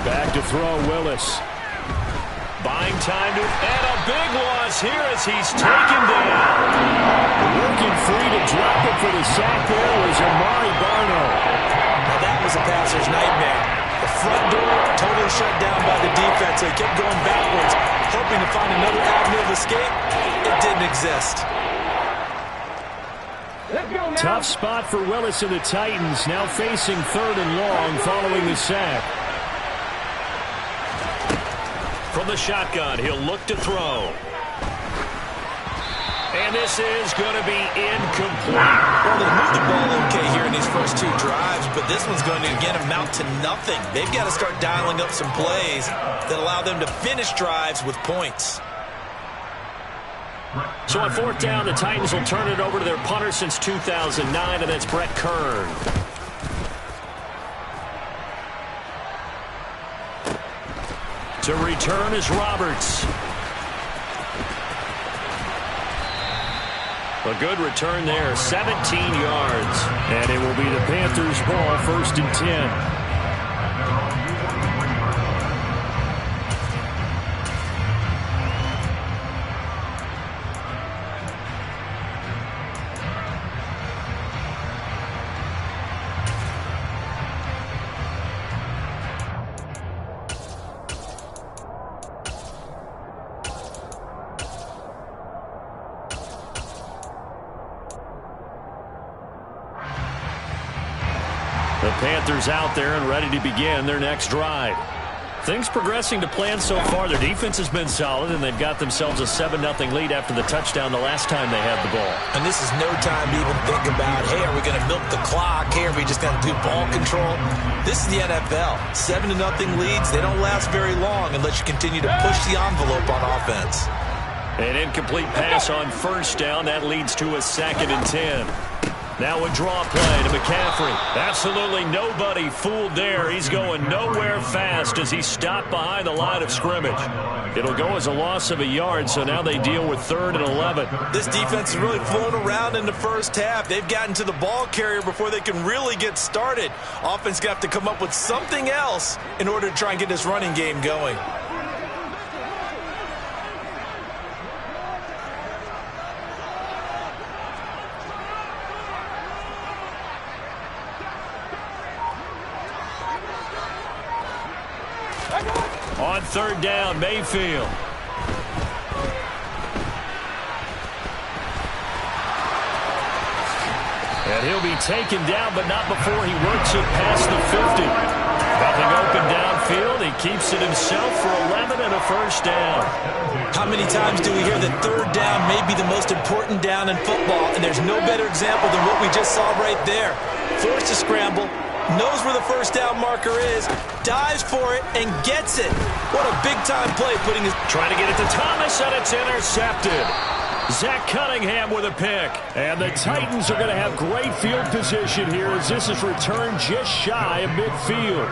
Speaker 1: Back to throw, Willis. Buying time to, and a big loss here as he's taken down. Working free to drop it for the sack there was Amari Barno.
Speaker 2: Now that was a passer's nightmare. The front door totally shut down by the defense. They kept going backwards, hoping to find another avenue of escape. It didn't exist.
Speaker 4: Tough spot for Willis and the Titans, now facing 3rd and long following the sack.
Speaker 1: From the shotgun, he'll look to throw. And this is going to be incomplete.
Speaker 2: Well, they moved the ball okay here in these first two drives, but this one's going to, again, amount to nothing. They've got to start dialing up some plays that allow them to finish drives with points.
Speaker 1: So on fourth down, the Titans will turn it over to their punter since 2009, and that's Brett Kern. To return is Roberts. A good return there, 17 yards.
Speaker 4: And it will be the Panthers' ball, 1st and 10. The Panthers out there and ready to begin their next drive. Things progressing to plan so far. Their defense has been solid, and they've got themselves a 7-0 lead after the touchdown the last time they had the ball.
Speaker 2: And this is no time to even think about, hey, are we going to milk the clock? Hey, are we just going to do ball control? This is the NFL. 7-0 leads, they don't last very long unless you continue to push the envelope on offense.
Speaker 1: An incomplete pass on first down. That leads to a 2nd and 10. Now a draw play to McCaffrey. Absolutely nobody fooled there. He's going nowhere fast as he stopped behind the line of scrimmage. It'll go as a loss of a yard, so now they deal with 3rd and 11.
Speaker 2: This defense is really flown around in the first half. They've gotten to the ball carrier before they can really get started. Offense got to come up with something else in order to try and get this running game going.
Speaker 1: On 3rd down, Mayfield. And he'll be taken down, but not before he works it past the 50. Nothing open downfield. He keeps it himself for 11 and a 1st down.
Speaker 2: How many times do we hear that 3rd down may be the most important down in football, and there's no better example than what we just saw right there. Forced to scramble, knows where the 1st down marker is, dives for it, and gets it. What a big-time play putting his...
Speaker 1: Trying to get it to Thomas, and it's intercepted. Zach Cunningham with a pick.
Speaker 4: And the Titans are going to have great field position here as this is returned just shy of midfield.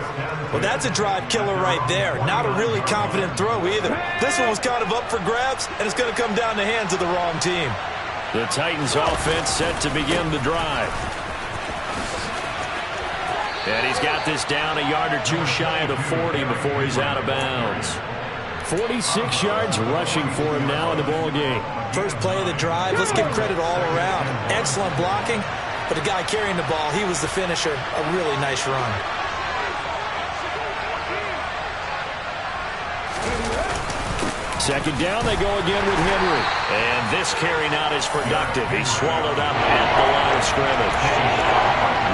Speaker 2: Well, that's a drive killer right there. Not a really confident throw either. This one was kind of up for grabs, and it's going to come down the hands of the wrong team.
Speaker 1: The Titans offense set to begin the drive. And he's got this down a yard or two shy of the 40 before he's out of bounds.
Speaker 4: 46 yards rushing for him now in the ball game.
Speaker 2: First play of the drive, let's give credit all around. Excellent blocking, but the guy carrying the ball, he was the finisher. A really nice run.
Speaker 4: Second down, they go again with Henry.
Speaker 1: And this carry not as productive. He's swallowed up at the line of scrimmage.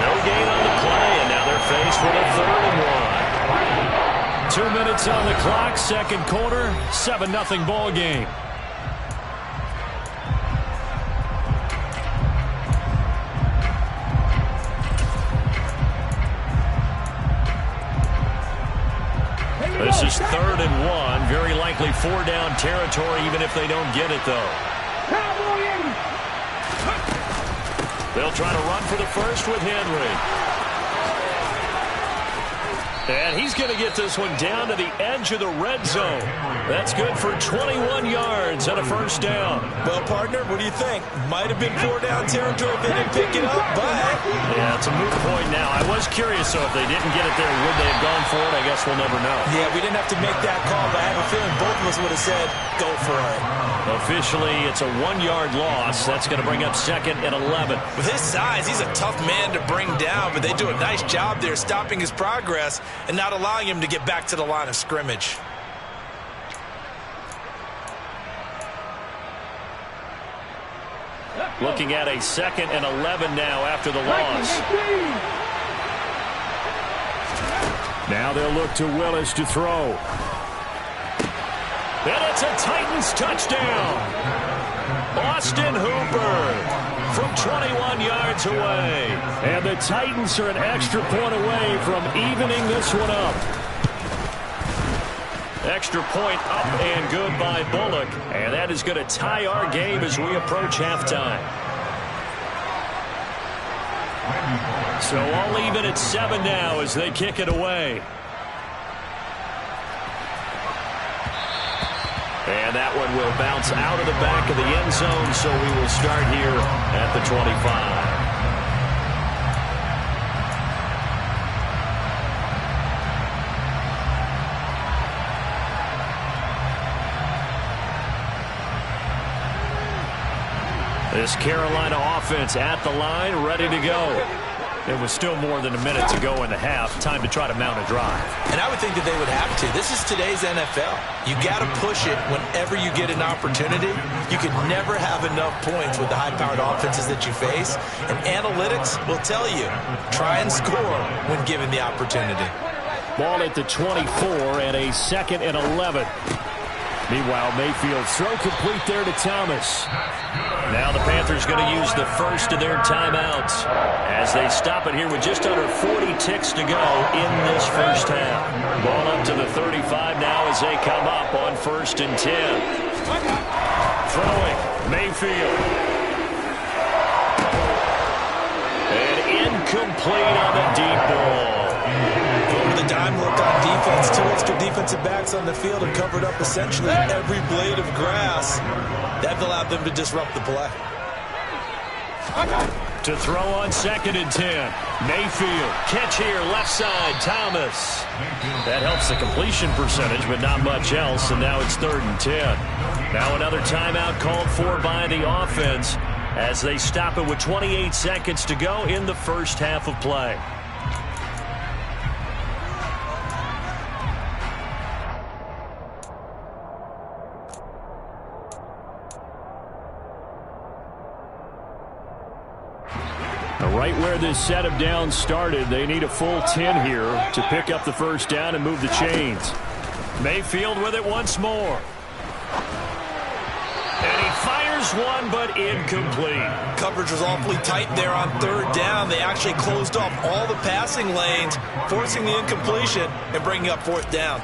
Speaker 1: No gain on the play, and now they're faced with a 3rd and 1.
Speaker 4: 2 minutes on the clock, second quarter, 7-0 ball game.
Speaker 1: This is 3rd and 1. Very likely 4-down territory, even if they don't get it, though. They'll try to run for the first with Henry. And he's going to get this one down to the edge of the red zone. That's good for 21 yards and a 1st down.
Speaker 2: Well, partner, what do you think? Might have been 4-down territory if they didn't pick it up, but...
Speaker 1: Yeah, it's a moot point now. I was curious, so if they didn't get it there, would they have gone for it? I guess we'll never know.
Speaker 2: Yeah, we didn't have to make that call, but I have a feeling both of us would have said, go for it.
Speaker 1: Officially, it's a 1-yard loss. That's going to bring up 2nd and 11.
Speaker 2: With his size, he's a tough man to bring down, but they do a nice job there stopping his progress and not allowing him to get back to the line of scrimmage.
Speaker 1: Looking at a 2nd and 11 now after the loss.
Speaker 4: Now they'll look to Willis to throw.
Speaker 1: And it's a Titans touchdown. Austin Hooper from 21 yards away.
Speaker 4: And the Titans are an extra point away from evening this one up.
Speaker 1: Extra point up and good by Bullock. And that is going to tie our game as we approach halftime. So all even at 7 now as they kick it away. And that one will bounce out of the back of the end zone, so we will start here at the 25. This Carolina offense at the line, ready to go.
Speaker 4: It was still more than a minute to go in the half. Time to try to mount a drive.
Speaker 2: And I would think that they would have to. This is today's NFL. You got to push it whenever you get an opportunity. You can never have enough points with the high-powered offenses that you face. And analytics will tell you, try and score when given the opportunity.
Speaker 4: Ball at the 24 and a 2nd and 11. Meanwhile, Mayfield throw complete there to Thomas.
Speaker 1: Now the Panthers going to use the first of their timeouts as they stop it here with just under 40 ticks to go in this first half. Ball up to the 35 now as they come up on 1st and 10. Throwing, Mayfield. And incomplete on the deep ball.
Speaker 2: Over the dime look on defense. 2 extra defensive backs on the field and covered up essentially every blade of grass. That allowed them to disrupt the play.
Speaker 1: To throw on 2nd and 10. Mayfield. Catch here, left side, Thomas. That helps the completion percentage, but not much else, and now it's 3rd and 10. Now another timeout called for by the offense as they stop it with 28 seconds to go in the first half of play.
Speaker 4: Right where this set of downs started, they need a full 10 here to pick up the first down and move the chains.
Speaker 1: Mayfield with it once more. And he fires one, but incomplete.
Speaker 2: Coverage was awfully tight there on 3rd down. They actually closed off all the passing lanes, forcing the incompletion and bringing up 4th down.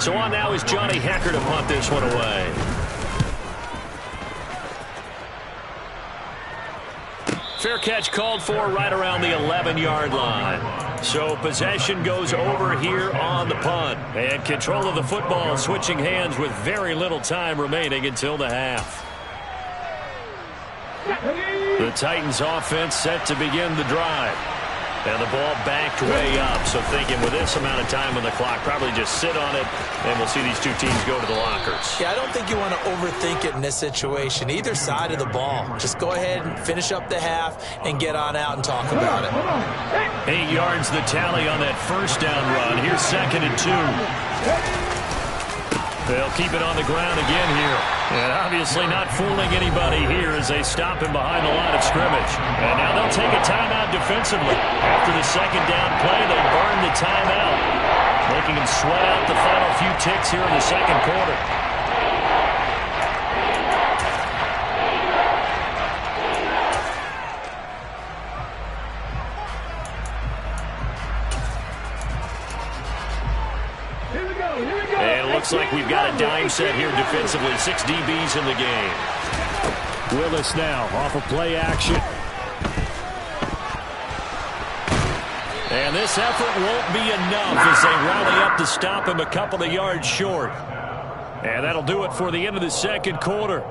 Speaker 1: So on now is Johnny Hekker to punt this one away. Fair catch called for right around the 11-yard line. So possession goes over here on the punt. And control of the football switching hands with very little time remaining until the half. The Titans offense set to begin the drive. And the ball backed way up. So thinking with this amount of time on the clock, probably just sit on it, and we'll see these two teams go to the lockers.
Speaker 2: Yeah, I don't think you want to overthink it in this situation. Either side of the ball. Just go ahead and finish up the half and get on out and talk about it.
Speaker 1: 8 yards the tally on that first down run. Here's 2nd and 2. They'll keep it on the ground again here. And obviously not fooling anybody here as they stop him behind the line of scrimmage. And now they'll take a timeout defensively. After the 2nd down play, they burn the timeout, making him sweat out the final few ticks here in the 2nd quarter. Looks like we've got a dime set here defensively. 6 DBs in the game.
Speaker 4: Willis now off of play action.
Speaker 1: And this effort won't be enough as they rally up to stop him a couple of yards short. And that'll do it for the end of the 2nd quarter.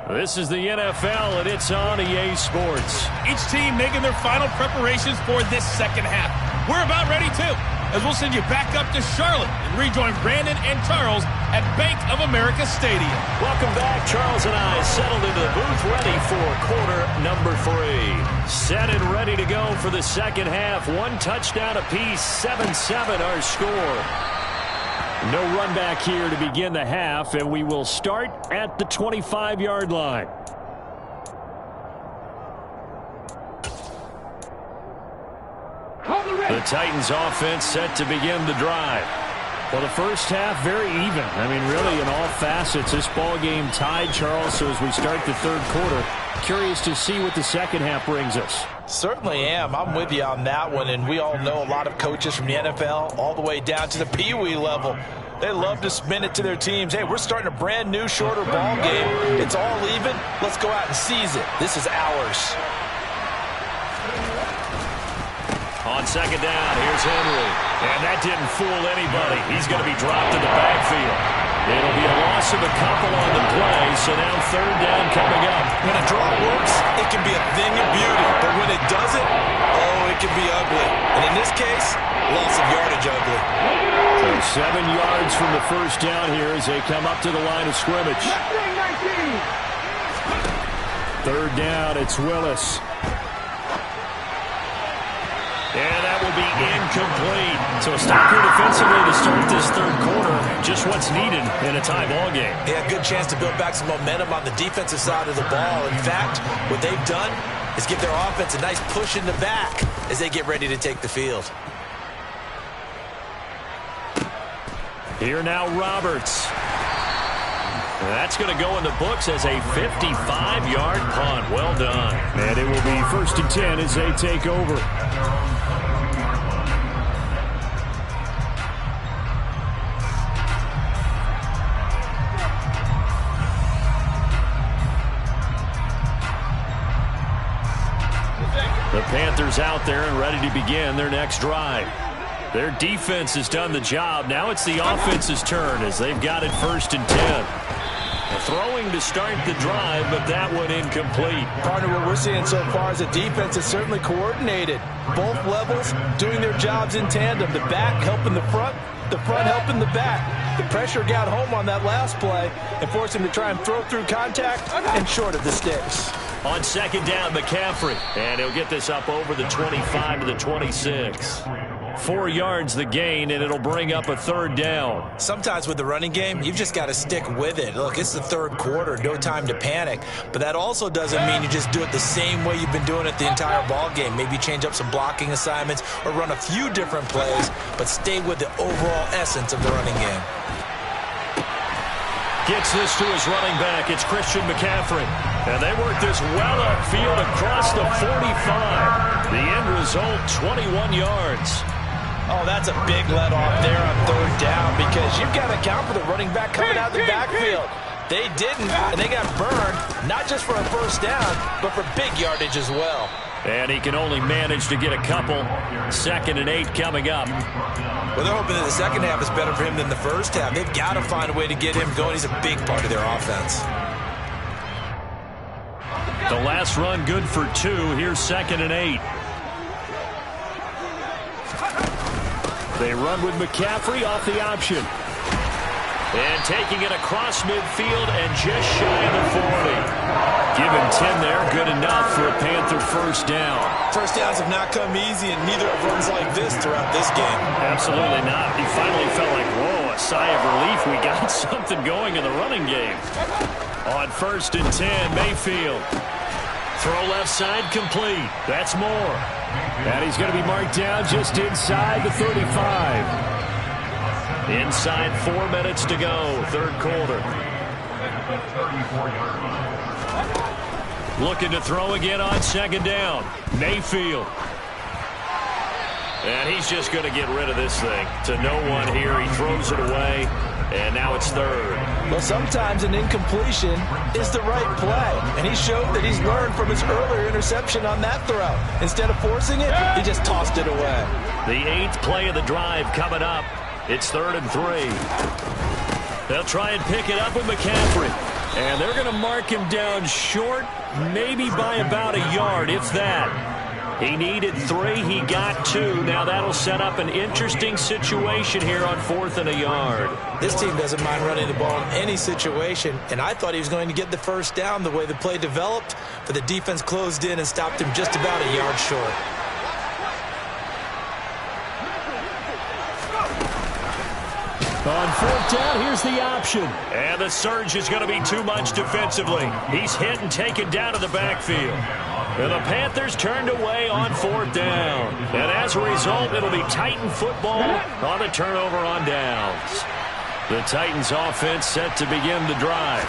Speaker 1: This is the NFL, and it's on EA Sports.
Speaker 5: Each team making their final preparations for this 2nd half. We're about ready, too, as we'll send you back up to Charlotte and rejoin Brandon and Charles at Bank of America Stadium.
Speaker 1: Welcome back. Charles and I settled into the booth ready for quarter number 3. Set and ready to go for the 2nd half. 1 touchdown apiece, 7-7 our score.
Speaker 4: No run back here to begin the half, and we will start at the 25-yard line.
Speaker 1: The Titans offense set to begin the drive.
Speaker 4: Well, the first half, very even. I mean, really, in all facets, this ball game tied, Charles. So as we start the third quarter, curious to see what the second half brings us.
Speaker 2: Certainly am. I'm with you on that one. And we all know a lot of coaches from the NFL all the way down to the Pee-wee level. They love to spin it to their teams. Hey, we're starting a brand new, shorter ball game. It's all even. Let's go out and seize it. This is ours.
Speaker 1: On second down, here's Henry. And that didn't fool anybody. He's going to be dropped in the backfield. It'll be a loss of a couple on the play, so now third down coming up.
Speaker 2: When a draw works, it can be a thing of beauty. But when it doesn't, oh, it can be ugly. And in this case, loss of yardage ugly.
Speaker 4: So 7 yards from the first down here as they come up to the line of scrimmage. Third down, it's Willis.
Speaker 1: And that will be incomplete. So a stop here defensively to start this third quarter. Just what's needed in a tie ball game.
Speaker 2: Yeah, good chance to build back some momentum on the defensive side of the ball. In fact, what they've done is give their offense a nice push in the back as they get ready to take the field.
Speaker 1: Here now, Roberts. That's going to go in the books as a 55-yard punt. Well done.
Speaker 4: And it will be 1st and 10 as they take over.
Speaker 1: The Panthers out there and ready to begin their next drive. Their defense has done the job. Now it's the offense's turn as they've got it 1st and 10. Throwing to start the drive, but that one incomplete.
Speaker 2: Partner, what we're seeing so far is the defense is certainly coordinated. Both levels doing their jobs in tandem. The back helping the front helping the back. The pressure got home on that last play and forced him to try and throw through contact and short of the sticks.
Speaker 1: On second down, McCaffrey. And he'll get this up over the 25 to the 26. 4 yards the gain, and it'll bring up a third down.
Speaker 2: Sometimes with the running game, you've just got to stick with it. Look, it's the third quarter, no time to panic. But that also doesn't mean you just do it the same way you've been doing it the entire ball game. Maybe change up some blocking assignments or run a few different plays, but stay with the overall essence of the running game.
Speaker 1: Gets this to his running back. It's Christian McCaffrey. And they work this well upfield across the 45. The end result, 21 yards.
Speaker 2: Oh, that's a big let off there on third down because you've got to account for the running back coming out of the backfield. They didn't, and they got burned, not just for a first down, but for big yardage as well.
Speaker 1: And he can only manage to get a couple. 2nd and 8 coming up.
Speaker 2: Well, they're hoping that the second half is better for him than the first half. They've got to find a way to get him going. He's a big part of their offense.
Speaker 1: The last run good for 2. Here's 2nd and 8.
Speaker 4: They run with McCaffrey off the option.
Speaker 1: And taking it across midfield and just shy of the 40. Give him 10 there. Good enough for a Panther first down.
Speaker 2: First downs have not come easy, and neither have runs like this throughout this game.
Speaker 1: Absolutely not. He finally felt like, whoa, a sigh of relief. We got something going in the running game. On 1st and 10, Mayfield. Throw left side complete. That's Moore.
Speaker 4: And he's going to be marked down just inside the 35.
Speaker 1: Inside 4 minutes to go, third quarter. Looking to throw again on second down. Mayfield. And he's just going to get rid of this thing. To no one here. He throws it away. And now it's third.
Speaker 2: Well, sometimes an incompletion is the right play. And he showed that he's learned from his earlier interception on that throw. Instead of forcing it, he just tossed it away.
Speaker 1: The 8th play of the drive coming up. It's 3rd and 3. They'll try and pick it up with McCaffrey. And they're going to mark him down short, maybe by about a yard, if that. He needed 3. He got 2. Now that'll set up an interesting situation here on 4th and a yard.
Speaker 2: This team doesn't mind running the ball in any situation, and I thought he was going to get the first down the way the play developed, but the defense closed in and stopped him just about a yard short.
Speaker 4: On fourth down, here's the option.
Speaker 1: And the surge is going to be too much defensively. He's hit and taken down to the backfield. And the Panthers turned away on fourth down. And as a result, it'll be Titan football on the turnover on downs. The Titans offense set to begin the drive.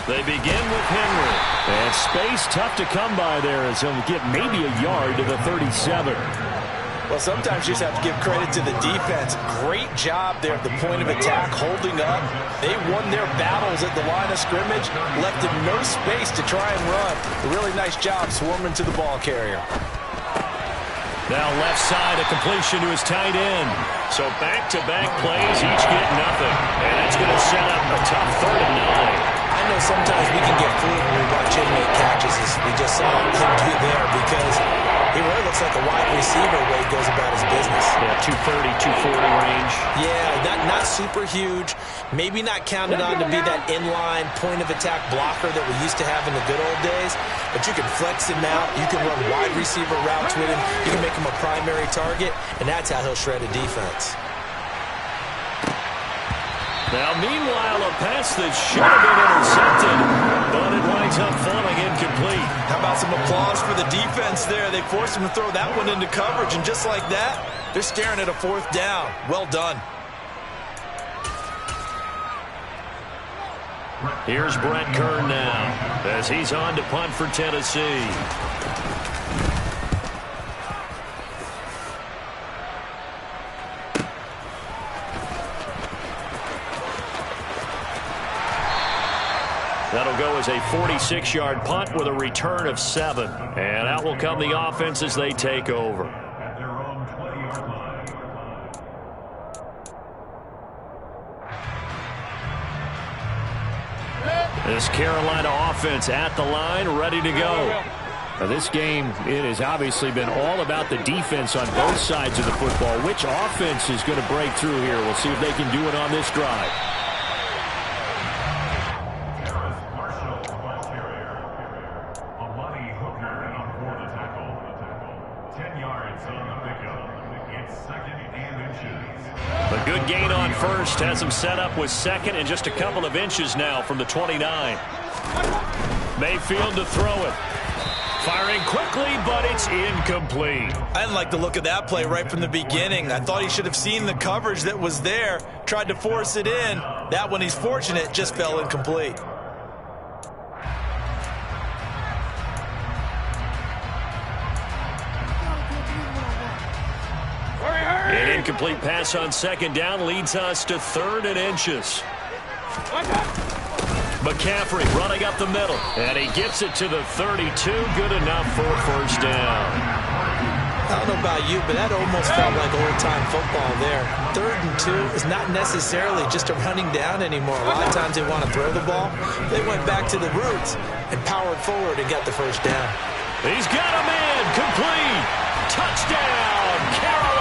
Speaker 1: They begin with Henry. And space tough to come by there as he'll get maybe a yard to the 37.
Speaker 2: Well, sometimes you just have to give credit to the defense. Great job there at the point of attack, holding up. They won their battles at the line of scrimmage, left him no space to try and run. A really nice job swarming to the ball carrier.
Speaker 1: Now left side, a completion to his tight end. So back-to-back plays, each get nothing. And it's going to set up a tough 3rd and 9.
Speaker 2: I know sometimes we can get fooled when we watch him make catches, as we just saw him do there, because he really looks like a wide receiver the way he goes about his business.
Speaker 1: Yeah, 230, 240 range.
Speaker 2: Yeah, not super huge. Maybe not counted on to be that inline point-of-attack blocker that we used to have in the good old days. But you can flex him out. You can run wide receiver routes with him. You can make him a primary target, and that's how he'll shred a defense.
Speaker 1: Now, meanwhile, a pass that should have been intercepted, but it winds up falling incomplete.
Speaker 2: How about some applause for the defense there? They forced him to throw that one into coverage, and just like that, they're staring at a 4th down. Well done.
Speaker 1: Here's Brett Kern now as he's on to punt for Tennessee. That'll go as a 46-yard punt with a return of 7. And out will come the offense as they take over.
Speaker 6: At their own 20-yard line.
Speaker 1: This Carolina offense at the line, ready to go.
Speaker 4: Now this game, it has obviously been all about the defense on both sides of the football. Which offense is going to break through here? We'll see if they can do it on this drive.
Speaker 1: A good gain on first has him set up with 2nd and just a couple of inches now from the 29. Mayfield to throw it. Firing quickly, but it's incomplete.
Speaker 2: I didn't like the look of that play right from the beginning. I thought he should have seen the coverage that was there, tried to force it in. That one, he's fortunate, just fell incomplete.
Speaker 1: An incomplete pass on 2nd down leads us to 3rd and inches. McCaffrey running up the middle, and he gets it to the 32. Good enough for a 1st down.
Speaker 2: I don't know about you, but that almost felt like old-time football there. 3rd and 2 is not necessarily just a running down anymore. A lot of times they want to throw the ball. They went back to the roots and powered forward and got the 1st down.
Speaker 1: He's got a man, complete. Touchdown, Carolina.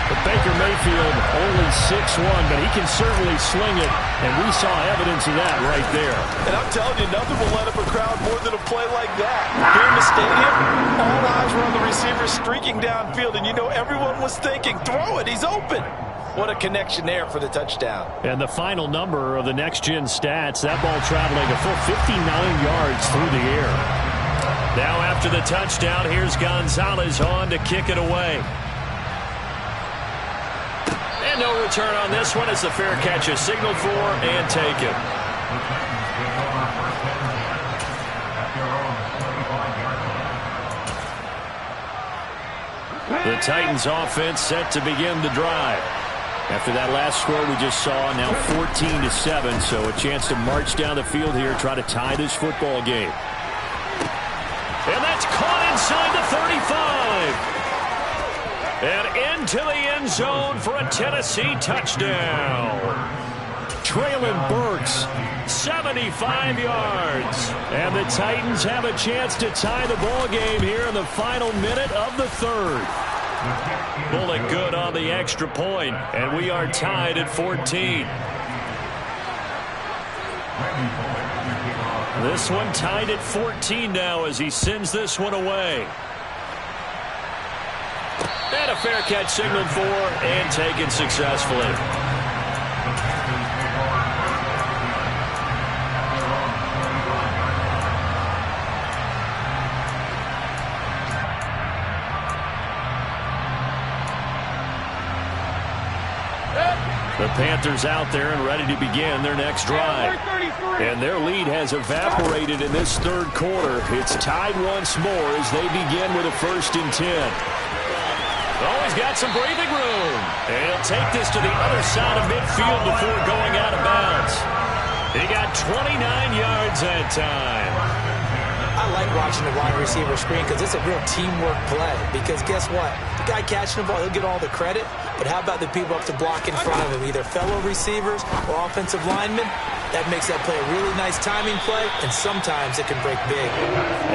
Speaker 4: But Baker Mayfield only 6'1", but he can certainly sling it, and we saw evidence of that right there.
Speaker 2: And I'm telling you, nothing will let up a crowd more than a play like that. Here in the stadium, all eyes were on the receiver streaking downfield, and you know everyone was thinking, throw it, he's open. What a connection there for the touchdown.
Speaker 4: And the final number of the next-gen stats, that ball traveling a full 59 yards through the air.
Speaker 1: Now after the touchdown, here's Gonzalez on to kick it away. And no return on this one as the fair catch is signaled for and taken. The Titans offense set to begin the drive. After that last score we just saw, now 14-7, so a chance to march down the field here, try to tie this football game. And that's caught inside the 35. And into the end zone for a Tennessee touchdown. Traylon Burks, 75 yards. And the Titans have a chance to tie the ball game here in the final minute of the 3rd. Pulling good on the extra point, and we are tied at 14. This one tied at 14 now as he sends this one away. And a fair catch signaled for and taken successfully. The Panthers out there and ready to begin their next drive. And their lead has evaporated in this third quarter. It's tied once more as they begin with a 1st and 10. Oh, he's got some breathing room. And he'll take this to the other side of midfield before going out of bounds. He got 29 yards that time.
Speaker 2: I like watching the wide receiver screen because it's a real teamwork play. Because guess what? The guy catching the ball, he'll get all the credit. But how about the people up to block in front of him, either fellow receivers or offensive linemen? That makes that play a really nice timing play, and sometimes it can break big.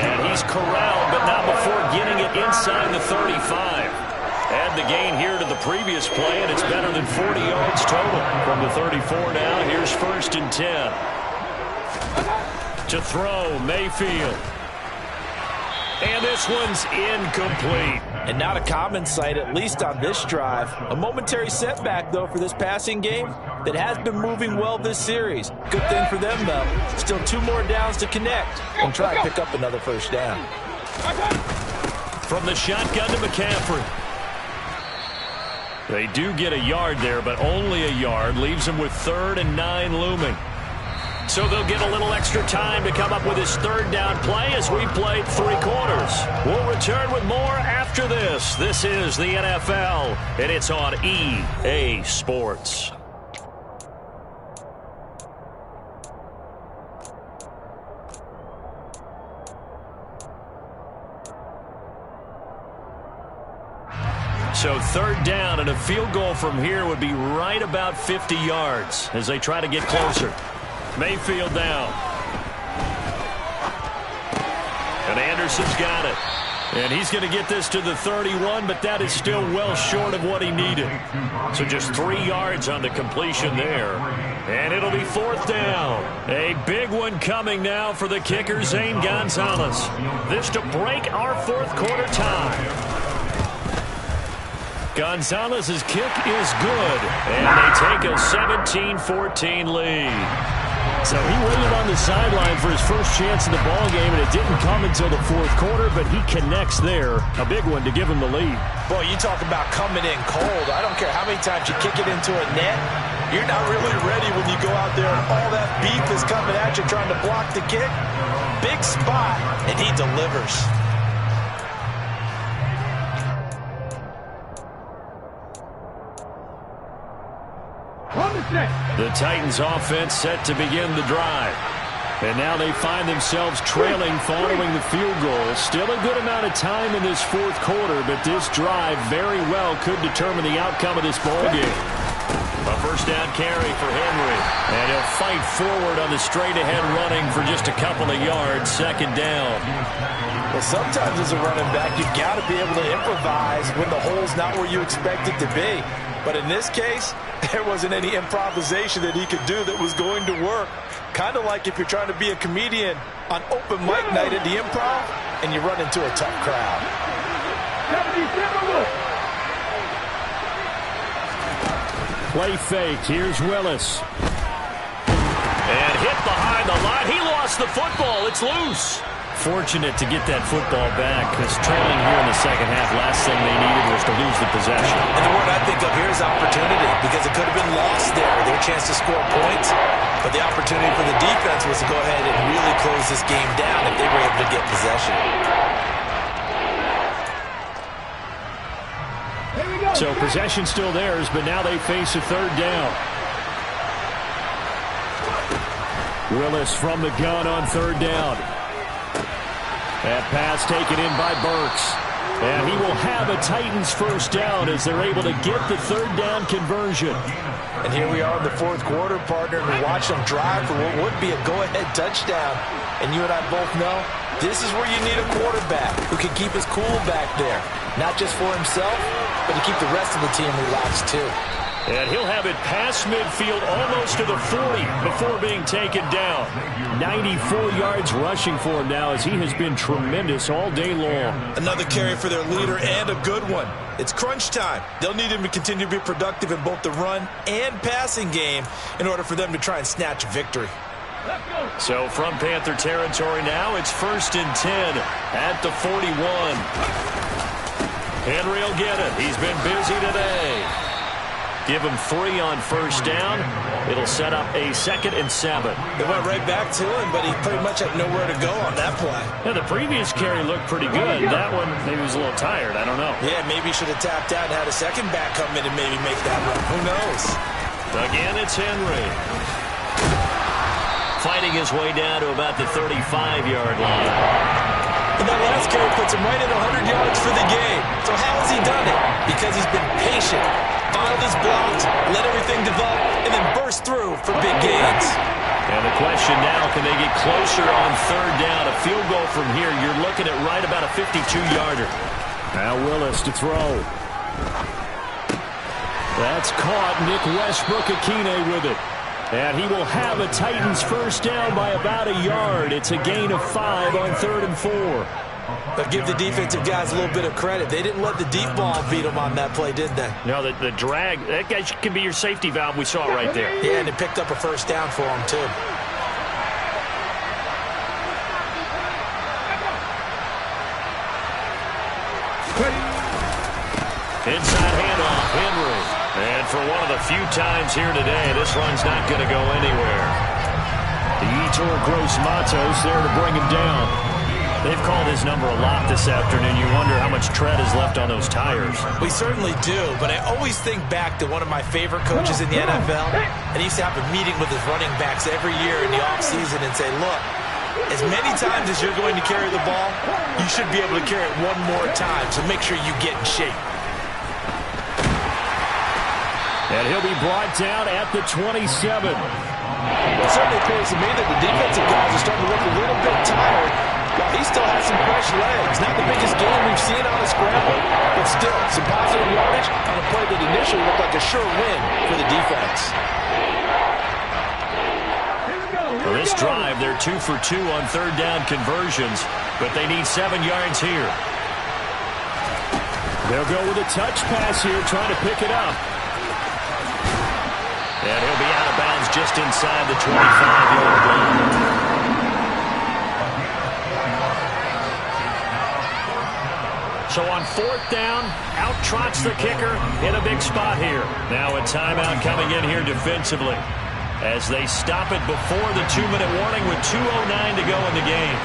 Speaker 1: And he's corralled, but not before getting it inside the 35. Add the gain here to the previous play, and it's better than 40 yards total. From the 34 now, here's 1st and 10. To throw, Mayfield. And this one's incomplete.
Speaker 2: And not a common sight, at least on this drive. A momentary setback, though, for this passing game that has been moving well this series. Good thing for them, though. Still 2 more downs to connect and try to pick up another 1st down.
Speaker 1: From the shotgun to McCaffrey. They do get a yard there, but only a yard. Leaves them with 3rd and 9 looming. So they'll get a little extra time to come up with his 3rd down play as we played 3 quarters. We'll return with more after this. This is the NFL, and it's on EA Sports. So 3rd down, and a field goal from here would be right about 50 yards as they try to get closer. Mayfield down. And Anderson's got it. And he's going to get this to the 31, but that is still well short of what he needed. So just 3 yards on the completion there. And it'll be 4th down. A big one coming now for the kicker, Zane Gonzalez. This to break our 4th quarter tie. Gonzalez's kick is good. And they take a 17-14 lead.
Speaker 4: So he waited on the sideline for his first chance in the ballgame, and it didn't come until the 4th quarter, but he connects there. A big one to give him the lead.
Speaker 2: Boy, you talk about coming in cold. I don't care how many times you kick it into a net. You're not really ready when you go out there and all that beef is coming at you trying to block the kick. Big spot, and he delivers.
Speaker 1: The Titans offense set to begin the drive. And now they find themselves trailing following the field goal. Still a good amount of time in this 4th quarter, but this drive very well could determine the outcome of this ballgame. A 1st down carry for Henry. And he'll fight forward on the straight-ahead running for just a couple of yards. 2nd down.
Speaker 2: Well, sometimes as a running back, you've got to be able to improvise when the hole's not where you expect it to be. But in this case, there wasn't any improvisation that he could do that was going to work. Kind of like if you're trying to be a comedian on open mic night at the Improv and you run into a tough crowd.
Speaker 4: Play fake. Here's Willis.
Speaker 1: And hit behind the line. He lost the football. It's loose. Fortunate to get that football back, because trailing here in the 2nd half, last thing they needed was to lose the possession.
Speaker 2: And the word I think of here is opportunity, because it could have been lost there. Their chance to score points, but the opportunity for the defense was to go ahead and really close this game down if they were able to get possession.
Speaker 4: So possession still theirs, but now they face a 3rd down. Willis from the gun on 3rd down. That pass taken in by Burks. And he will have a Titans 1st down as they're able to get the 3rd down conversion.
Speaker 2: And here we are in the 4th quarter, partner, and we watch them drive for what would be a go-ahead touchdown. And you and I both know this is where you need a quarterback who can keep his cool back there. Not just for himself, but to keep the rest of the team relaxed too.
Speaker 1: And he'll have it past midfield almost to the 40 before being taken down.
Speaker 4: 94 yards rushing for him now as he has been tremendous all day long.
Speaker 2: Another carry for their leader and a good one. It's crunch time. They'll need him to continue to be productive in both the run and passing game in order for them to try and snatch a victory.
Speaker 1: So from Panther territory now, it's 1st and 10 at the 41. Henry will get it. He's been busy today. Give him 3 on 1st down. It'll set up a 2nd and 7.
Speaker 2: They went right back to him, but he pretty much had nowhere to go on that play.
Speaker 4: Yeah, the previous carry looked pretty good. That one, maybe was a little tired. I don't know.
Speaker 2: Yeah, maybe he should have tapped out and had a second back come in and maybe make that run. Who knows?
Speaker 1: Again, it's Henry. Fighting his way down to about the 35-yard line.
Speaker 2: And that last carry puts him right at 100 yards for the game. So how has he done it? Because he's been patient, followed his blocks, let everything develop, and then burst through for big gains.
Speaker 1: And the question now, can they get closer on 3rd down? A field goal from here, you're looking at right about a 52-yarder.
Speaker 4: Now Willis to throw. That's caught. Nick Westbrook-Akine with it. And he will have a Titans 1st down by about a yard. It's a gain of 5 on 3rd and 4.
Speaker 2: But give the defensive guys a little bit of credit. They didn't let the deep ball beat them on that play, did they?
Speaker 1: No, the drag, that guy can be your safety valve. We saw it right there.
Speaker 2: Yeah, and it picked up a 1st down for him, too.
Speaker 1: Inside handoff, Henry. And for one of the few times here today, this run's not going to go anywhere.
Speaker 4: The Yetur Gross-Matos there to bring him down.
Speaker 1: They've called his number a lot this afternoon. You wonder how much tread is left on those tires.
Speaker 2: We certainly do, but I always think back to one of my favorite coaches in the NFL, and he used to have a meeting with his running backs every year in the offseason and say, look, as many times as you're going to carry the ball, you should be able to carry it one more time, so make sure you get in shape.
Speaker 4: And he'll be brought down at the 27.
Speaker 2: Well, it certainly appears to me that the defensive guys are starting to look a little bit tired, while he still has some fresh legs. Not the biggest game we've seen on a scramble, but still some positive yardage on a play that initially looked like a sure win for the defense.
Speaker 1: For this drive, they're 2 for 2 on 3rd down conversions, but they need 7 yards here.
Speaker 4: They'll go with a touch pass here, trying to pick it up.
Speaker 1: And he'll be out of bounds just inside the 25-yard line. So on 4th down, out trots the kicker in a big spot here. Now a timeout coming in here defensively as they stop it before the 2-minute warning with 2:09 to go in the game.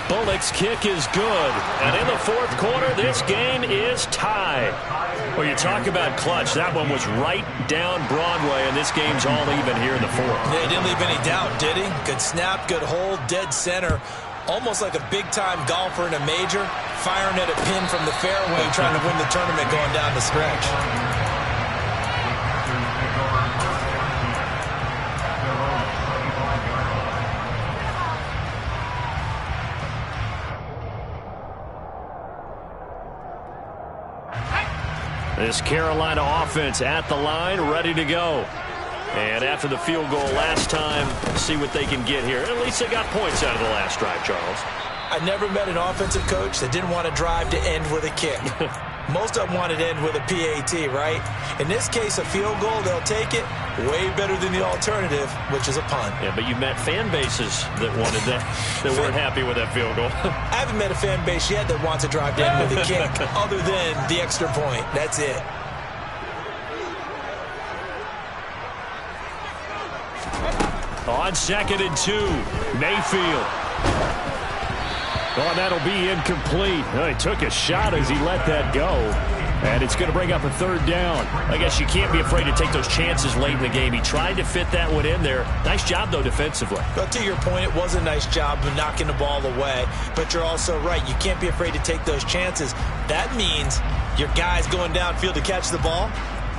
Speaker 1: Bullock's kick is good. And in the 4th quarter, this game is tied. Well, you talk about clutch. That one was right down Broadway, and this game's all even here in the 4th.
Speaker 2: Yeah, he didn't leave any doubt, did he? Good snap, good hold, dead center. Almost like a big-time golfer in a major, firing at a pin from the fairway, trying to win the tournament going down the stretch.
Speaker 1: This Carolina offense at the line, ready to go. And after the field goal last time, see what they can get here. At least they got points out of the last drive, Charles.
Speaker 2: I never met an offensive coach that didn't want to drive to end with a kick. Most of them wanted to end with a PAT, right? In this case, a field goal, they'll take it. Way better than the alternative, which is a punt.
Speaker 1: Yeah, but you met fan bases that wanted that, that weren't happy with that field goal.
Speaker 2: I haven't met a fan base yet that wants to drive to end with a kick other than the extra point. That's it.
Speaker 1: On 2nd and 2, Mayfield.
Speaker 4: Oh, that'll be incomplete. He took a shot as he let that go. And it's going to bring up a 3rd down.
Speaker 1: I guess you can't be afraid to take those chances late in the game. He tried to fit that one in there. Nice job, though, defensively.
Speaker 2: But to your point, it was a nice job of knocking the ball away. But you're also right. You can't be afraid to take those chances. That means your guys going downfield to catch the ball,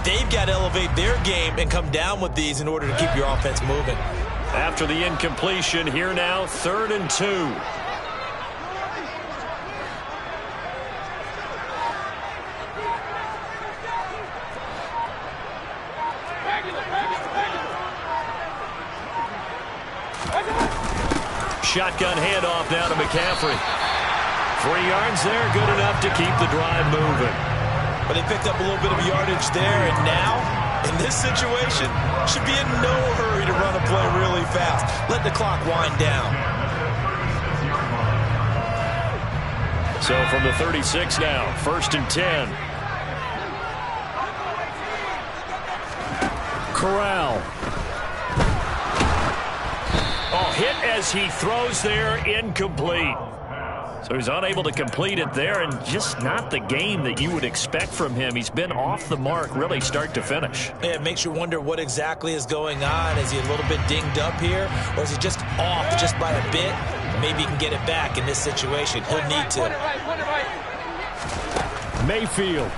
Speaker 2: they've got to elevate their game and come down with these in order to keep your offense moving.
Speaker 1: After the incompletion, here now, 3rd and 2. Shotgun handoff now to McCaffrey. 3 yards there, good enough to keep the drive moving.
Speaker 2: But they picked up a little bit of yardage there, and now, in this situation, should be in no hurry to run a play really fast. Let the clock wind down.
Speaker 1: So from the 36 now, 1st and 10.
Speaker 4: Corral.
Speaker 1: Oh, hit as he throws there, incomplete. So he's unable to complete it there, and just not the game that you would expect from him. He's been off the mark really start to finish.
Speaker 2: Yeah, it makes you wonder what exactly is going on. Is he a little bit dinged up here, or is he just off just by a bit? Maybe he can get it back in this situation. He'll need to.
Speaker 4: Mayfield.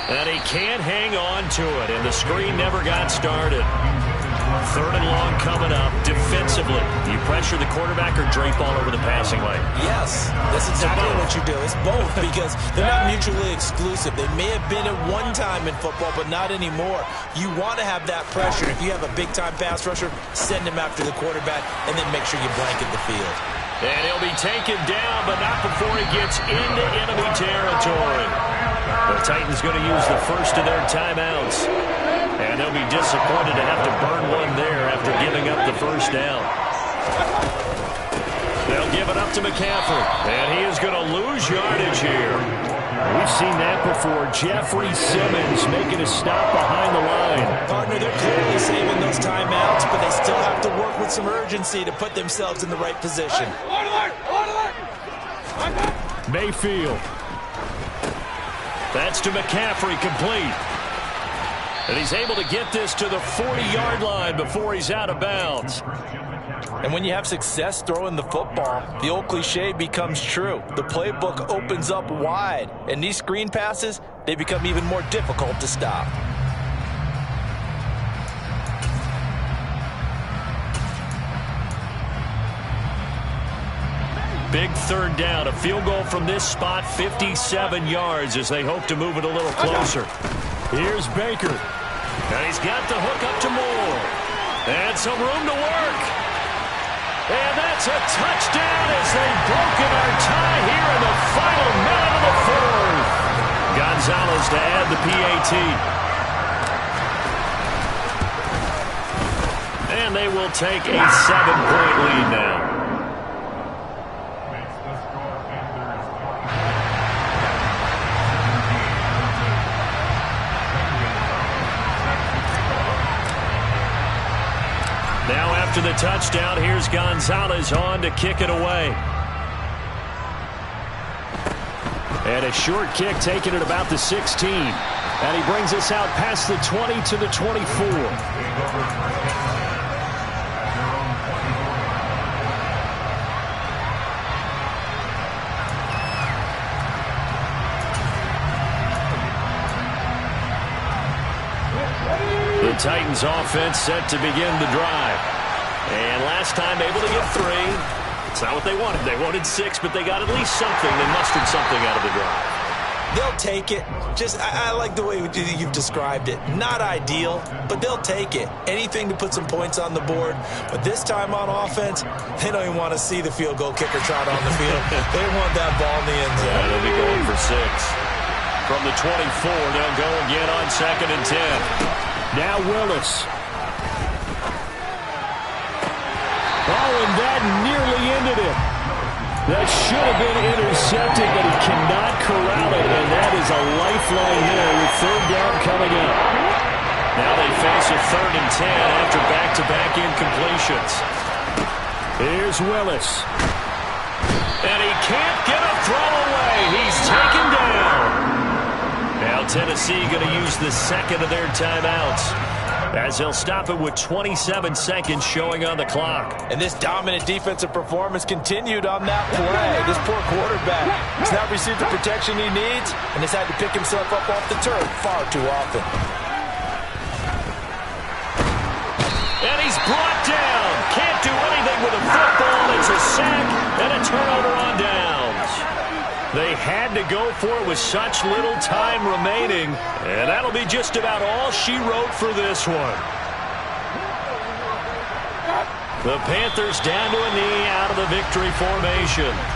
Speaker 1: And he can't hang on to it, and the screen never got started. 3rd and long coming up defensively. You pressure the quarterback or drape all over the passing lane?
Speaker 2: Yes, that's exactly what you do. It's both because they're not mutually exclusive. They may have been at one time in football, but not anymore. You want to have that pressure. If you have a big-time pass rusher, send him after the quarterback, and then make sure you blanket the field.
Speaker 1: And he'll be taken down, but not before he gets into enemy territory. The Titans going to use the first of their timeouts. And they'll be disappointed to have to burn one there after giving up the first down. They'll give it up to McCaffrey. And he is going to lose yardage here.
Speaker 4: We've seen that before. Jeffrey Simmons making a stop behind the line.
Speaker 2: Partner, they're clearly saving those timeouts, but they still have to work with some urgency to put themselves in the right position.
Speaker 4: Mayfield.
Speaker 1: That's to McCaffrey, complete. And he's able to get this to the 40-yard line before he's out of bounds.
Speaker 2: And when you have success throwing the football, the old cliche becomes true. The playbook opens up wide, and these screen passes, they become even more difficult to stop.
Speaker 1: Big 3rd down, a field goal from this spot, 57 yards as they hope to move it a little closer.
Speaker 4: Here's Baker.
Speaker 1: And he's got the hook up to Moore. And some room to work. And that's a touchdown as they've broken our tie here in the final minute of the 4th. Gonzalez to add the PAT. And they will take a 7-point lead now. Now after the touchdown, here's Gonzalez on to kick it away.
Speaker 4: And a short kick taken at about the 16. And he brings us out past the 20 to the 24.
Speaker 1: The Titans offense set to begin the drive. And last time able to get 3. It's not what they wanted. They wanted 6, but they got at least something. They mustered something out of the drive.
Speaker 2: They'll take it. I like the way you've described it. Not ideal, but they'll take it. Anything to put some points on the board. But this time on offense, they don't even want to see the field goal kicker trot on the field. They want that ball in the end zone.
Speaker 1: Yeah, they'll be going for 6. From the 24, they'll go again on 2nd and 10.
Speaker 4: Now Willis. Oh, and that nearly ended it. That should have been intercepted, but he cannot corral it, and that is a lifeline there with 3rd down coming up.
Speaker 1: Now they face a 3rd and 10 after back-to-back incompletions.
Speaker 4: Here's Willis.
Speaker 1: And he can't get a throw away. He's taken down. Now Tennessee going to use the 2nd of their timeouts as they'll stop it with 27 seconds showing on the clock.
Speaker 2: And this dominant defensive performance continued on that play. This poor quarterback has not received the protection he needs and has had to pick himself up off the turf far too often.
Speaker 1: And he's brought down. Can't do anything with a football. It's a sack and a turnover on downs. They had to go for it with such little time remaining, and that'll be just about all she wrote for this one. The Panthers down to a knee out of the victory formation.